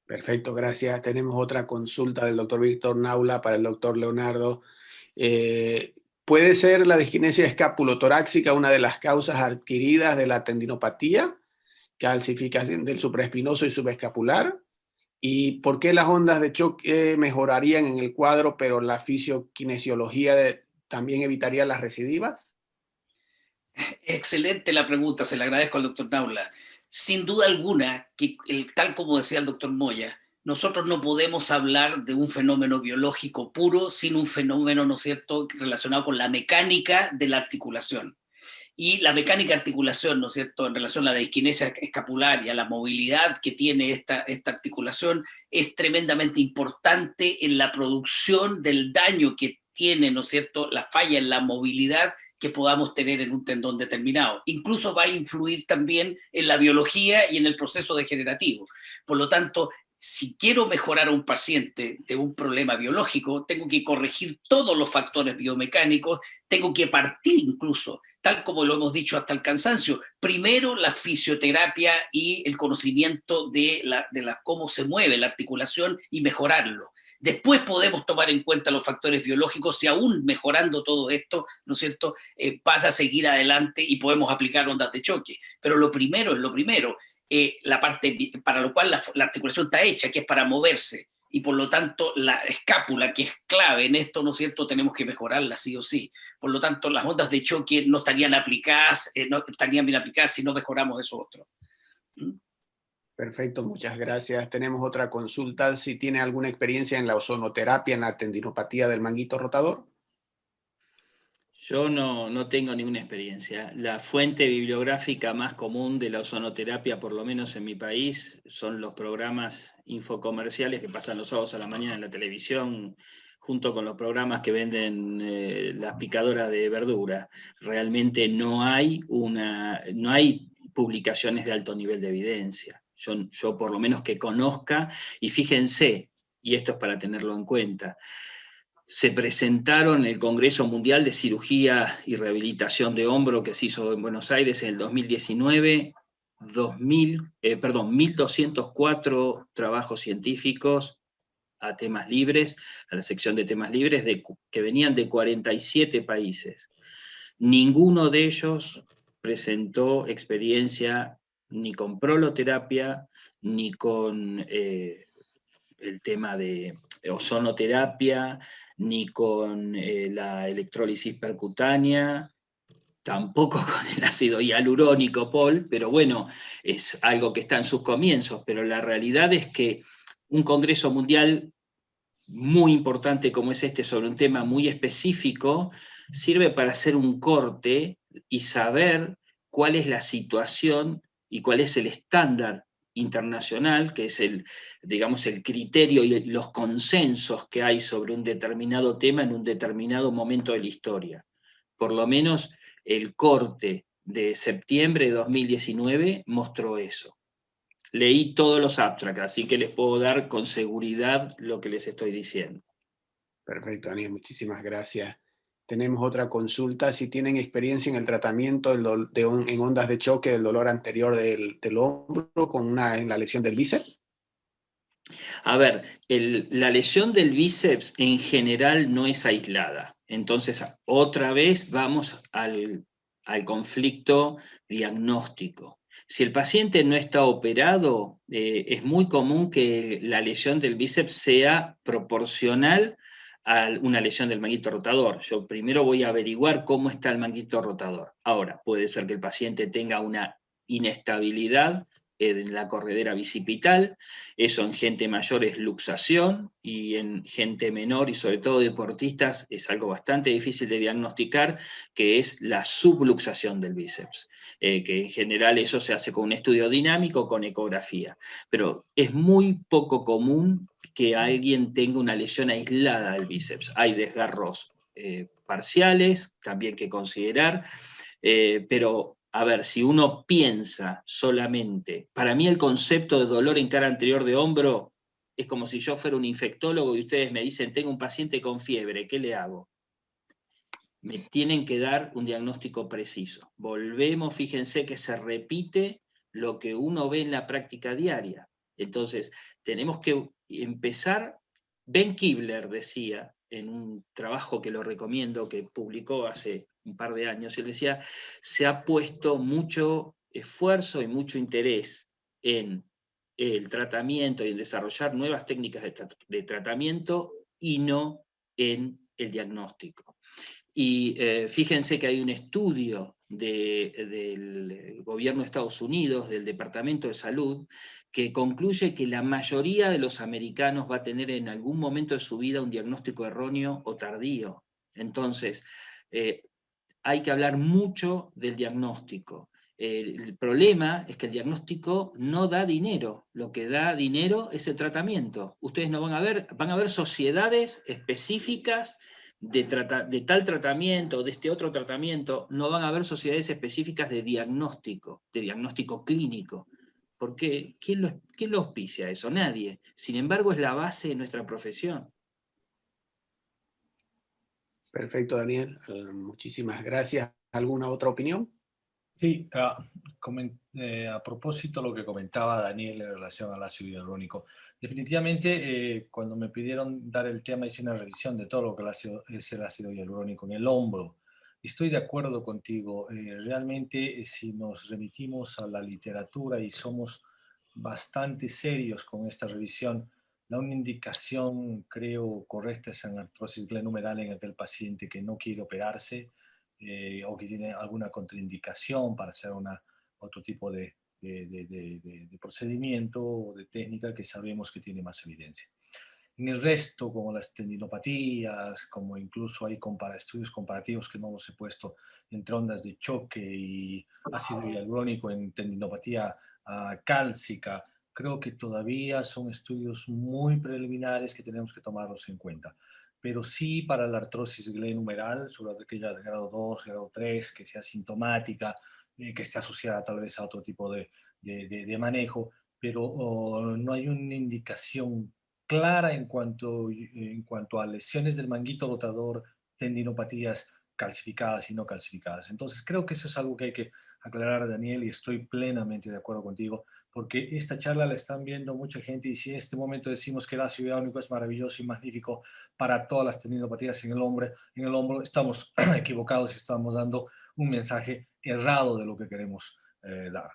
Perfecto, gracias. Tenemos otra consulta del doctor Víctor Naula para el doctor Leonardo. ¿Puede ser la disquinesia escapulotorácica una de las causas adquiridas de la tendinopatía, calcificación del supraespinoso y subescapular? ¿Y por qué las ondas de choque mejorarían en el cuadro, pero la fisiokinesiología también evitaría las recidivas? Excelente la pregunta, se la agradezco al doctor Naula. Sin duda alguna, que tal como decía el doctor Moya, nosotros no podemos hablar de un fenómeno biológico puro sin un fenómeno, ¿no es cierto?, relacionado con la mecánica de la articulación. Y la mecánica de articulación, ¿no es cierto?, en relación a la disquinesia escapular y a la movilidad que tiene esta articulación, es tremendamente importante en la producción del daño que tiene, ¿no es cierto?, la falla en la movilidad que podamos tener en un tendón determinado. Incluso va a influir también en la biología y en el proceso degenerativo. Por lo tanto, si quiero mejorar a un paciente de un problema biológico, tengo que corregir todos los factores biomecánicos, tengo que partir incluso, tal como lo hemos dicho hasta el cansancio, primero la fisioterapia y el conocimiento de cómo se mueve la articulación y mejorarlo. Después podemos tomar en cuenta los factores biológicos y aún mejorando todo esto, ¿no es cierto?, para seguir adelante y podemos aplicar ondas de choque. Pero lo primero es lo primero. La parte para lo cual la articulación está hecha, que es para moverse, y por lo tanto la escápula, que es clave en esto, ¿no es cierto?, tenemos que mejorarla sí o sí. Por lo tanto, las ondas de choque no estarían aplicadas, no estarían bien aplicadas si no mejoramos eso otro. Perfecto, muchas gracias. Tenemos otra consulta. Si tiene alguna experiencia en la ozonoterapia en la tendinopatía del manguito rotador. Yo no tengo ninguna experiencia. La fuente bibliográfica más común de la ozonoterapia, por lo menos en mi país, son los programas infocomerciales que pasan los sábados a la mañana en la televisión junto con los programas que venden las picadoras de verdura. Realmente no hay publicaciones de alto nivel de evidencia. Yo por lo menos que conozca, y fíjense, y esto es para tenerlo en cuenta, se presentaron en el Congreso Mundial de Cirugía y Rehabilitación de Hombro que se hizo en Buenos Aires en el 2019, 1.204 trabajos científicos a temas libres, a la sección de temas libres, que venían de 47 países. Ninguno de ellos presentó experiencia ni con proloterapia, ni con el tema de ozonoterapia, ni con la electrólisis percutánea, tampoco con el ácido hialurónico, Paul, pero bueno, es algo que está en sus comienzos, pero la realidad es que un congreso mundial muy importante como es este sobre un tema muy específico, sirve para hacer un corte y saber cuál es la situación y cuál es el estándar internacional, que es digamos, el criterio y los consensos que hay sobre un determinado tema en un determinado momento de la historia. Por lo menos el corte de septiembre de 2019 mostró eso. Leí todos los abstracts, así que les puedo dar con seguridad lo que les estoy diciendo. Perfecto, Daniel, muchísimas gracias. Tenemos otra consulta. Si tienen experiencia en el tratamiento en ondas de choque del dolor anterior del hombro en la lesión del bíceps. A ver, la lesión del bíceps en general no es aislada. Entonces, otra vez vamos al conflicto diagnóstico. Si el paciente no está operado, es muy común que la lesión del bíceps sea proporcional a una lesión del manguito rotador. Yo primero voy a averiguar cómo está el manguito rotador. Ahora, puede ser que el paciente tenga una inestabilidad en la corredera bicipital, eso en gente mayor es luxación, y en gente menor y sobre todo deportistas es algo bastante difícil de diagnosticar, que es la subluxación del bíceps, que en general eso se hace con un estudio dinámico, con ecografía, pero es muy poco común que alguien tenga una lesión aislada del bíceps. Hay desgarros parciales también que considerar, pero a ver, si uno piensa solamente, para mí el concepto de dolor en cara anterior de hombro es como si yo fuera un infectólogo y ustedes me dicen, tengo un paciente con fiebre, ¿qué le hago? Me tienen que dar un diagnóstico preciso. Volvemos, fíjense que se repite lo que uno ve en la práctica diaria. Entonces, tenemos que empezar. Ben Kibler decía, en un trabajo que lo recomiendo, que publicó hace un par de años, él decía, se ha puesto mucho esfuerzo y mucho interés en el tratamiento y en desarrollar nuevas técnicas de tratamiento y no en el diagnóstico. Y fíjense que hay un estudio del gobierno de Estados Unidos, del Departamento de Salud, que concluye que la mayoría de los americanos va a tener en algún momento de su vida un diagnóstico erróneo o tardío. Entonces, hay que hablar mucho del diagnóstico. El problema es que el diagnóstico no da dinero. Lo que da dinero es el tratamiento. Ustedes no van a ver sociedades específicas de tal tratamiento, de este otro tratamiento, no van a haber sociedades específicas de diagnóstico clínico. ¿Por qué? ¿Quién lo auspicia eso? Nadie. Sin embargo, es la base de nuestra profesión. Perfecto, Daniel. Muchísimas gracias. ¿Alguna otra opinión? Sí, a propósito de lo que comentaba Daniel en relación al ácido hialurónico, definitivamente cuando me pidieron dar el tema hice una revisión de todo lo que es el ácido hialurónico en el hombro. Estoy de acuerdo contigo. Realmente si nos remitimos a la literatura y somos bastante serios con esta revisión, la única indicación creo correcta es en artrosis glenumeral en aquel paciente que no quiere operarse, o que tiene alguna contraindicación para hacer otro tipo de procedimiento o de técnica que sabemos que tiene más evidencia. En el resto, como las tendinopatías, como incluso hay estudios comparativos que no los he puesto entre ondas de choque y ácido hialurónico en tendinopatía cálcica, creo que todavía son estudios muy preliminares que tenemos que tomarlos en cuenta. pero sí para la artrosis glenohumeral, sobre todo aquella de grado 2, grado 3, que sea sintomática, que esté asociada tal vez a otro tipo de manejo, pero no hay una indicación clara en cuanto a lesiones del manguito rotador, tendinopatías calcificadas y no calcificadas. Entonces creo que eso es algo que hay que aclarar, Daniel, y estoy plenamente de acuerdo contigo, porque esta charla la están viendo mucha gente y si en este momento decimos que el ácido hialurónico es maravilloso y magnífico para todas las tendinopatías en el hombro estamos equivocados y estamos dando un mensaje errado de lo que queremos dar.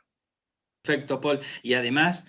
Perfecto, Paul. Y además,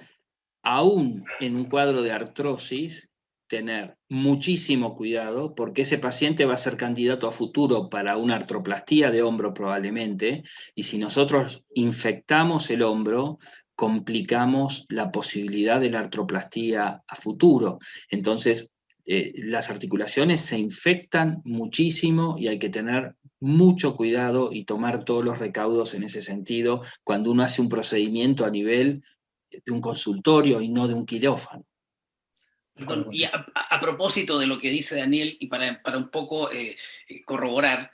aún en un cuadro de artrosis, tener muchísimo cuidado porque ese paciente va a ser candidato a futuro para una artroplastía de hombro probablemente, y si nosotros infectamos el hombro, complicamos la posibilidad de la artroplastía a futuro. Entonces, las articulaciones se infectan muchísimo y hay que tener mucho cuidado y tomar todos los recaudos en ese sentido cuando uno hace un procedimiento a nivel de un consultorio y no de un quirófano. Perdón, y a propósito de lo que dice Daniel, y para un poco corroborar,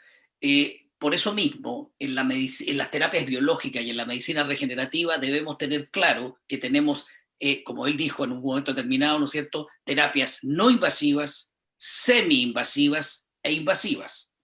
por eso mismo, en las terapias biológicas y en la medicina regenerativa debemos tener claro que tenemos, como él dijo en un momento determinado, ¿no es cierto?, terapias no invasivas, semi-invasivas e invasivas.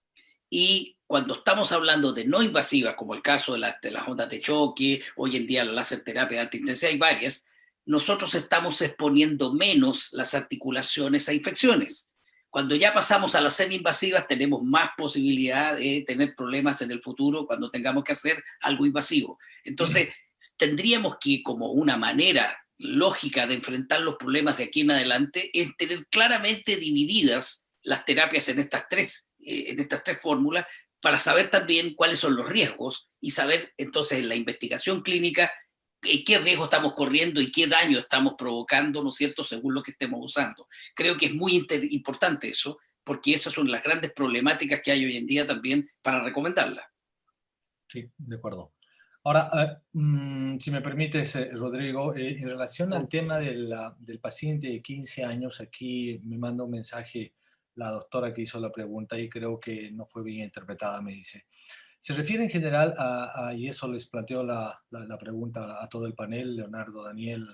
Y cuando estamos hablando de no invasivas, como el caso de las ondas de choque, hoy en día la láser terapia de alta intensidad, hay varias, nosotros estamos exponiendo menos las articulaciones a infecciones. Cuando ya pasamos a las semi-invasivas, tenemos más posibilidad de tener problemas en el futuro cuando tengamos que hacer algo invasivo. Entonces, tendríamos que, como una manera lógica de enfrentar los problemas de aquí en adelante, es tener claramente divididas las terapias en estas tres fórmulas, para saber también cuáles son los riesgos y saber entonces en la investigación clínica qué riesgo estamos corriendo y qué daño estamos provocando, ¿no es cierto?, según lo que estemos usando. Creo que es muy importante eso, porque esas son las grandes problemáticas que hay hoy en día también para recomendarla. Sí, de acuerdo. Ahora, si me permites, Rodrigo, en relación al tema del paciente de 15 años, aquí me manda un mensaje la doctora que hizo la pregunta y creo que no fue bien interpretada, me dice. Se refiere en general y eso les planteo la pregunta a todo el panel, Leonardo, Daniel,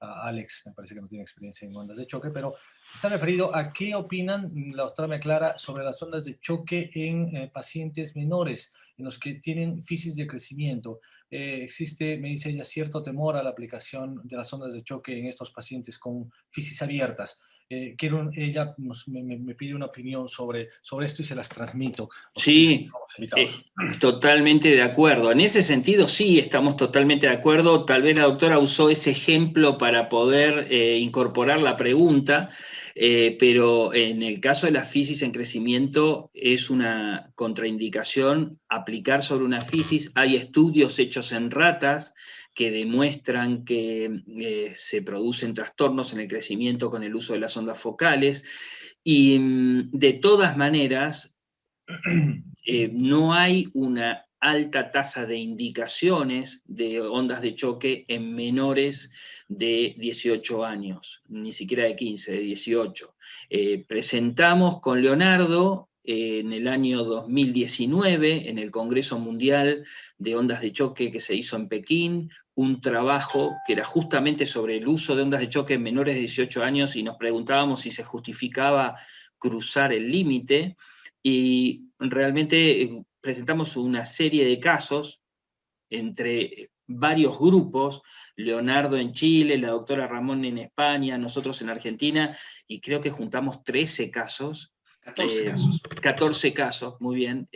Alex, me parece que no tiene experiencia en ondas de choque, pero está referido a qué opinan, la doctora me aclara, sobre las ondas de choque en pacientes menores, en los que tienen fisis de crecimiento. Existe, me dice ella, cierto temor a la aplicación de las ondas de choque en estos pacientes con fisis abiertas. Ella me pide una opinión sobre esto y se las transmito. Sí, totalmente de acuerdo. En ese sentido, sí, estamos totalmente de acuerdo. Tal vez la doctora usó ese ejemplo para poder incorporar la pregunta, pero en el caso de la fisis en crecimiento es una contraindicación aplicar sobre una fisis. Hay estudios hechos en ratas que demuestran que se producen trastornos en el crecimiento con el uso de las ondas focales, y de todas maneras no hay una alta tasa de indicaciones de ondas de choque en menores de 18 años, ni siquiera de 15, de 18. Presentamos con Leonardo en el año 2019, en el Congreso Mundial de Ondas de Choque que se hizo en Pekín, un trabajo que era justamente sobre el uso de ondas de choque en menores de 18 años y nos preguntábamos si se justificaba cruzar el límite, y realmente presentamos una serie de casos entre varios grupos, Leonardo en Chile, la doctora Ramón en España, nosotros en Argentina, y creo que juntamos 13 casos. 14 casos. 14 casos, muy bien,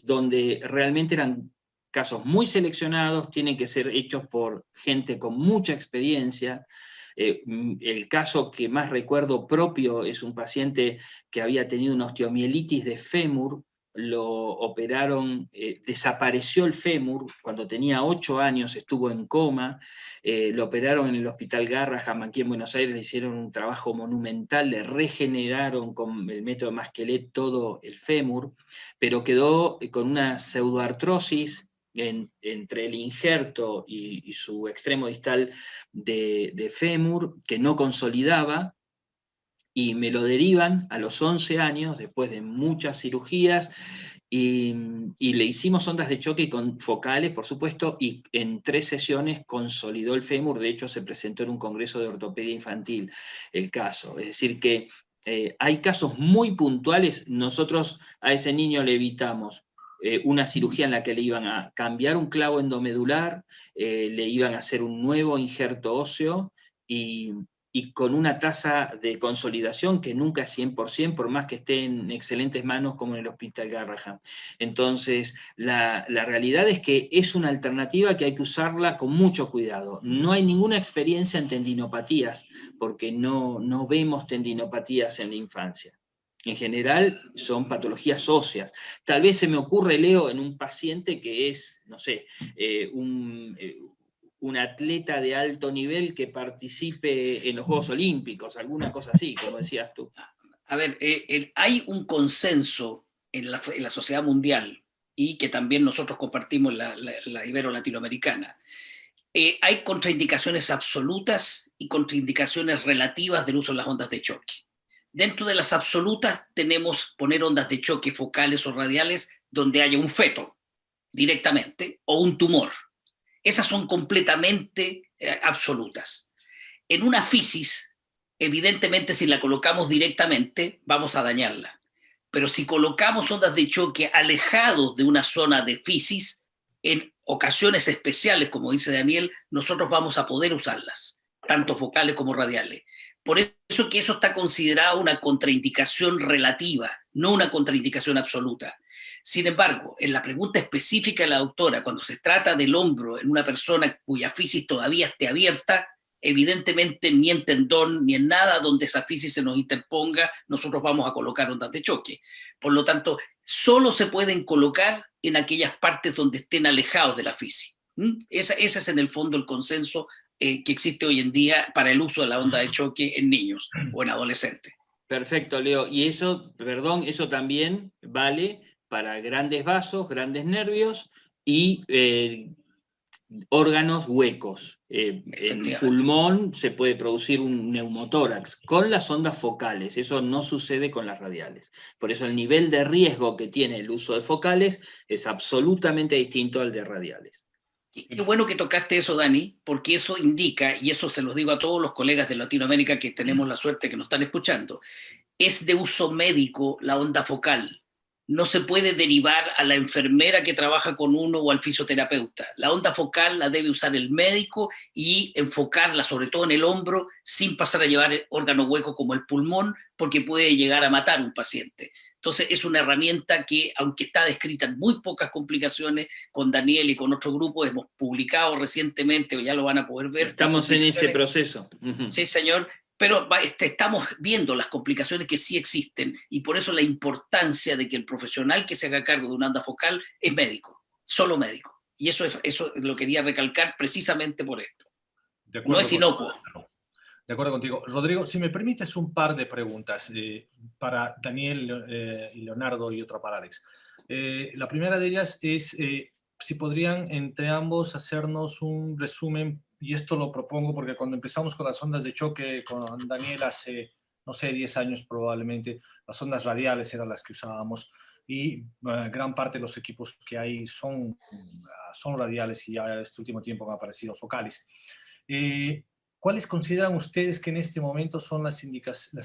donde realmente eran casos muy seleccionados, tienen que ser hechos por gente con mucha experiencia. El caso que más recuerdo propio es un paciente que había tenido una osteomielitis de fémur, lo operaron, desapareció el fémur, cuando tenía 8 años estuvo en coma, lo operaron en el Hospital Garraham aquí en Buenos Aires, le hicieron un trabajo monumental, le regeneraron con el método Masquelet todo el fémur, pero quedó con una pseudoartrosis entre el injerto y su extremo distal de fémur, que no consolidaba, y me lo derivan a los 11 años, después de muchas cirugías, y le hicimos ondas de choque con focales, por supuesto, y en 3 sesiones consolidó el fémur. De hecho, se presentó en un congreso de ortopedia infantil el caso. Es decir que hay casos muy puntuales. Nosotros a ese niño le evitamos una cirugía en la que le iban a cambiar un clavo endomedular, le iban a hacer un nuevo injerto óseo, y con una tasa de consolidación que nunca es 100%, por más que esté en excelentes manos como en el Hospital Garrahan. Entonces, la realidad es que es una alternativa que hay que usarla con mucho cuidado. No hay ninguna experiencia en tendinopatías, porque no vemos tendinopatías en la infancia. En general son patologías óseas. Tal vez se me ocurre, Leo, en un paciente que es, no sé, un atleta de alto nivel que participe en los Juegos Olímpicos, alguna cosa así, como decías tú. A ver, hay un consenso en la sociedad mundial, y que también nosotros compartimos la ibero-latinoamericana. Hay contraindicaciones absolutas y contraindicaciones relativas del uso de las ondas de choque. Dentro de las absolutas tenemos poner ondas de choque focales o radiales donde haya un feto directamente o un tumor. Esas son completamente absolutas. En una fisis, evidentemente, si la colocamos directamente, vamos a dañarla. Pero si colocamos ondas de choque alejados de una zona de fisis, en ocasiones especiales, como dice Daniel, nosotros vamos a poder usarlas, tanto focales como radiales. Por eso que eso está considerado una contraindicación relativa, no una contraindicación absoluta. Sin embargo, en la pregunta específica de la doctora, cuando se trata del hombro en una persona cuya fisis todavía esté abierta, evidentemente ni en tendón ni en nada donde esa fisis se nos interponga, nosotros vamos a colocar ondas de choque. Por lo tanto, solo se pueden colocar en aquellas partes donde estén alejados de la fisis. Ese es en el fondo el consenso que existe hoy en día para el uso de la onda de choque en niños o en adolescentes. Perfecto, Leo. Y eso, perdón, eso también vale para grandes vasos, grandes nervios y órganos huecos. En el pulmón se puede producir un neumotórax con las ondas focales. Eso no sucede con las radiales. Por eso el nivel de riesgo que tiene el uso de focales es absolutamente distinto al de radiales. Qué bueno que tocaste eso, Dani, porque eso indica, y eso se los digo a todos los colegas de Latinoamérica que tenemos la suerte que nos están escuchando, es de uso médico la onda focal. No se puede derivar a la enfermera que trabaja con uno o al fisioterapeuta. La onda focal la debe usar el médico y enfocarla sobre todo en el hombro sin pasar a llevar órganos huecos como el pulmón, porque puede llegar a matar a un paciente. Entonces es una herramienta que, aunque está descrita en muy pocas complicaciones, con Daniel y con otro grupo hemos publicado recientemente, o ya lo van a poder ver. Estamos en ese proceso. Sí, señor. Pero estamos viendo las complicaciones que sí existen, y por eso la importancia de que el profesional que se haga cargo de una onda focal es médico, solo médico. Y eso lo quería recalcar precisamente por esto. No es inocuo. De acuerdo contigo. Rodrigo, si me permites un par de preguntas para Daniel y Leonardo y otra para Alex. La primera de ellas es si podrían entre ambos hacernos un resumen. Y esto lo propongo porque cuando empezamos con las ondas de choque con Daniel hace, no sé, 10 años probablemente, las ondas radiales eran las que usábamos y gran parte de los equipos que hay son radiales, y ya este último tiempo han aparecido focales. ¿Cuáles consideran ustedes que en este momento son las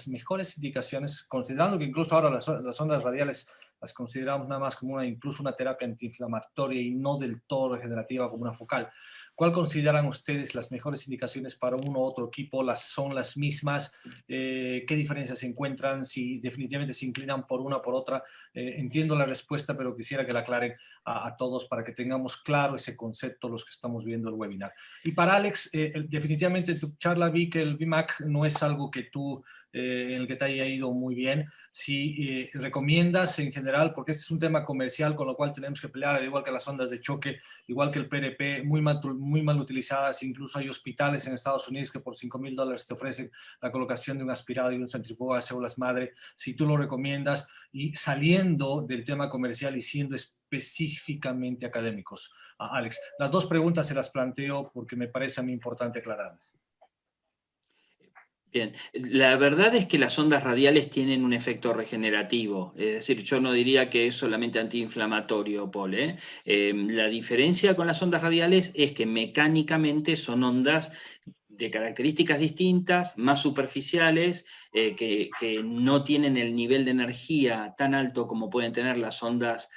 mejores indicaciones, considerando que incluso ahora las ondas radiales las consideramos nada más como incluso una terapia antiinflamatoria y no del todo regenerativa como una focal? ¿Cuál consideran ustedes las mejores indicaciones para uno u otro equipo? ¿Son las mismas? ¿Qué diferencias se encuentran? Si definitivamente se inclinan por una o por otra. Entiendo la respuesta, pero quisiera que la aclaren a todos para que tengamos claro ese concepto los que estamos viendo el webinar. Y para Alex, definitivamente en tu charla vi que el VMAC no es algo que tú en el que te haya ido muy bien. Si recomiendas en general, porque este es un tema comercial con lo cual tenemos que pelear, al igual que las ondas de choque, igual que el PRP, muy mal utilizadas. Incluso hay hospitales en Estados Unidos que por $5,000 te ofrecen la colocación de un aspirado y un centrifugo de células madre. Si tú lo recomiendas, y saliendo del tema comercial y siendo específicamente académicos. Alex, las dos preguntas se las planteo porque me parece a mí importante aclararlas. Bien, la verdad es que las ondas radiales tienen un efecto regenerativo, es decir, yo no diría que es solamente antiinflamatorio, Paul, ¿eh? La diferencia con las ondas radiales es que mecánicamente son ondas de características distintas, más superficiales, que no tienen el nivel de energía tan alto como pueden tener las ondas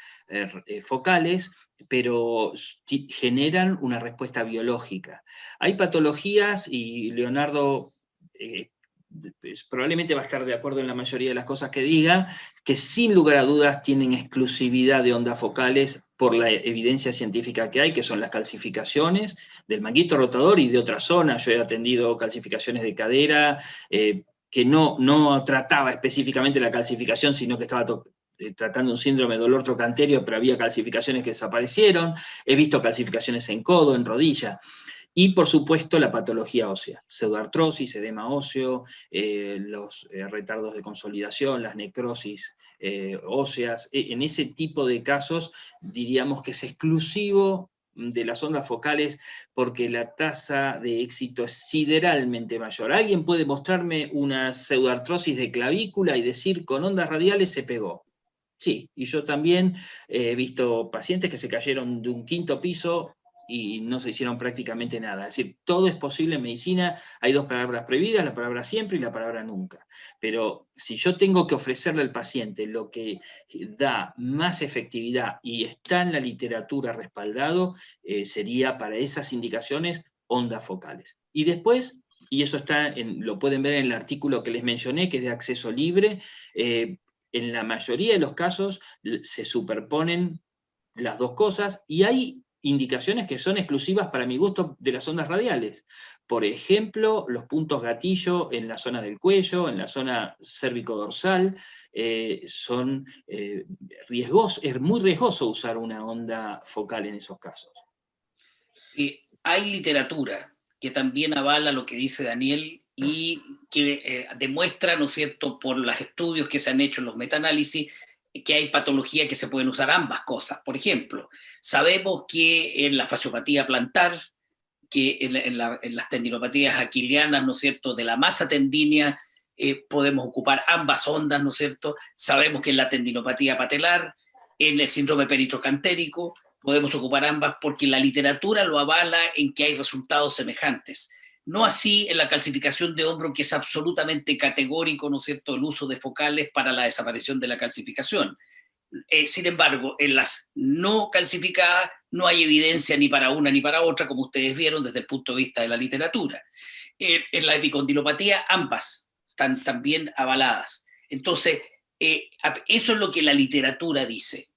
focales, pero generan una respuesta biológica. Hay patologías, y Leonardo probablemente va a estar de acuerdo en la mayoría de las cosas que diga, que sin lugar a dudas tienen exclusividad de ondas focales por la evidencia científica que hay, que son las calcificaciones del manguito rotador y de otras zonas. Yo he atendido calcificaciones de cadera, que no trataba específicamente la calcificación, sino que estaba tratando un síndrome de dolor trocanterio, pero había calcificaciones que desaparecieron. He visto calcificaciones en codo, en rodilla. Y, por supuesto, la patología ósea, pseudoartrosis, edema óseo, los retardos de consolidación, las necrosis óseas. En ese tipo de casos diríamos que es exclusivo de las ondas focales porque la tasa de éxito es sideralmente mayor. ¿Alguien puede mostrarme una pseudoartrosis de clavícula y decir con ondas radiales se pegó? Sí, y yo también he visto pacientes que se cayeron de un 5.º piso y no se hicieron prácticamente nada. Es decir, todo es posible en medicina. Hay dos palabras prohibidas, la palabra siempre y la palabra nunca. Pero si yo tengo que ofrecerle al paciente lo que da más efectividad y está en la literatura respaldado, sería para esas indicaciones ondas focales. Y después, y eso lo pueden ver en el artículo que les mencioné, que es de acceso libre, en la mayoría de los casos se superponen las dos cosas y hay indicaciones que son exclusivas para mi gusto de las ondas radiales. Por ejemplo, los puntos gatillo en la zona del cuello, en la zona cérvico-dorsal, son riesgosos, es muy riesgoso usar una onda focal en esos casos. Hay literatura que también avala lo que dice Daniel y que demuestra, ¿no es cierto?, por los estudios que se han hecho en los metaanálisis, que hay patología que se pueden usar ambas cosas. Por ejemplo, sabemos que en la fasciopatía plantar, que en las tendinopatías aquilianas, ¿no es cierto?, de la masa tendínea, podemos ocupar ambas ondas, ¿no es cierto? Sabemos que en la tendinopatía patelar, en el síndrome peritrocantérico, podemos ocupar ambas porque la literatura lo avala en que hay resultados semejantes. No así en la calcificación de hombro, que es absolutamente categórico, ¿no es cierto?, el uso de focales para la desaparición de la calcificación. Sin embargo, en las no calcificadas no hay evidencia ni para una ni para otra, como ustedes vieron desde el punto de vista de la literatura. En la epicondilopatía ambas están también avaladas. Entonces, eso es lo que la literatura dice.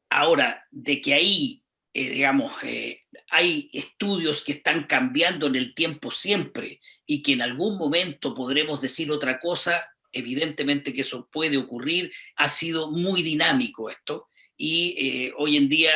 Ahora, de que ahí, hay estudios que están cambiando en el tiempo siempre y que en algún momento podremos decir otra cosa, evidentemente que eso puede ocurrir, ha sido muy dinámico esto, y hoy en día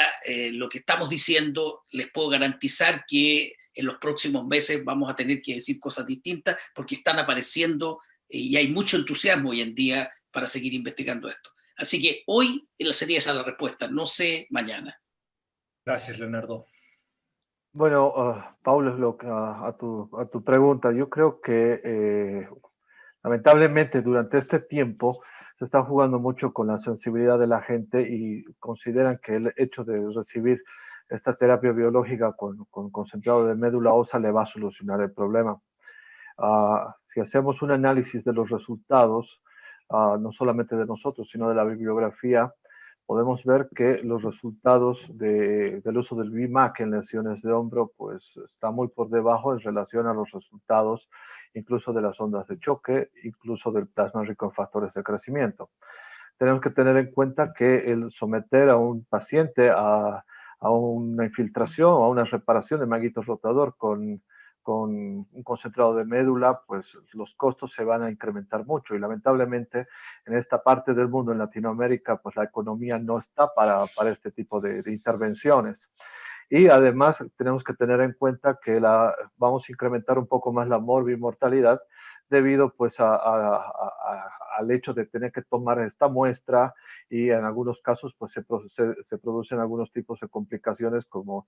lo que estamos diciendo, les puedo garantizar que en los próximos meses vamos a tener que decir cosas distintas porque están apareciendo y hay mucho entusiasmo hoy en día para seguir investigando esto. Así que hoy sería esa la respuesta, no sé mañana. Gracias, Leonardo. Bueno, Paulo, a tu pregunta, yo creo que lamentablemente durante este tiempo se está jugando mucho con la sensibilidad de la gente y consideran que el hecho de recibir esta terapia biológica con concentrado de médula ósea le va a solucionar el problema. Si hacemos un análisis de los resultados, no solamente de nosotros, sino de la bibliografía, podemos ver que los resultados del uso del VMAC en lesiones de hombro pues está muy por debajo en relación a los resultados incluso de las ondas de choque, incluso del plasma rico en factores de crecimiento. Tenemos que tener en cuenta que el someter a un paciente a una infiltración o a una reparación de manguito rotador con un concentrado de médula, pues los costos se van a incrementar mucho y lamentablemente en esta parte del mundo, en Latinoamérica, pues la economía no está para este tipo de intervenciones. Y además tenemos que tener en cuenta que vamos a incrementar un poco más la morbimortalidad debido pues al hecho de tener que tomar esta muestra, y en algunos casos pues se producen algunos tipos de complicaciones como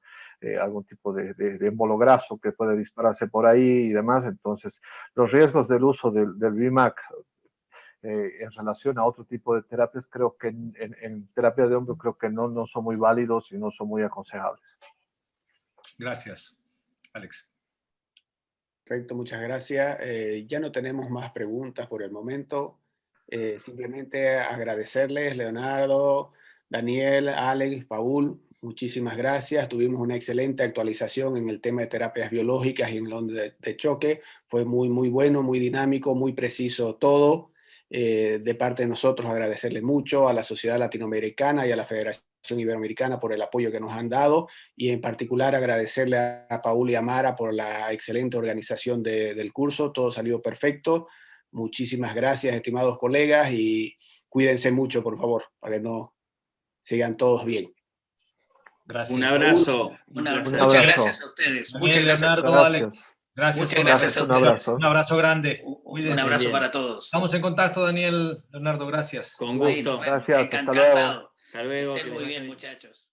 algún tipo de embolo graso que puede dispararse por ahí y demás. Entonces los riesgos del uso del BMAC en relación a otro tipo de terapias, creo que en terapia de hombro creo que no son muy válidos y no son muy aconsejables. Gracias, Alex. Perfecto, muchas gracias. Ya no tenemos más preguntas por el momento. Simplemente agradecerles, Leonardo, Daniel, Alex, Paul, muchísimas gracias. Tuvimos una excelente actualización en el tema de terapias biológicas y en el de choque. Fue muy, muy bueno, muy dinámico, muy preciso todo. De parte de nosotros, agradecerle mucho a la Sociedad Latinoamericana y a la Federación Iberoamericana por el apoyo que nos han dado, y en particular agradecerle a Paul y a Mara por la excelente organización del curso. Todo salió perfecto. Muchísimas gracias, estimados colegas, y cuídense mucho, por favor, para que no sigan todos bien. Gracias. Un abrazo. Muchas gracias a ustedes. Daniel, Muchas gracias. Leonardo, Alex. Gracias. Muchas gracias a Un ustedes. abrazo. Un abrazo grande. Un abrazo bien. para todos. Estamos en contacto, Daniel, Leonardo, gracias. Con gusto. Gracias, hasta Encantado. Hasta luego. Estén que muy les bien, vaya bien. muchachos.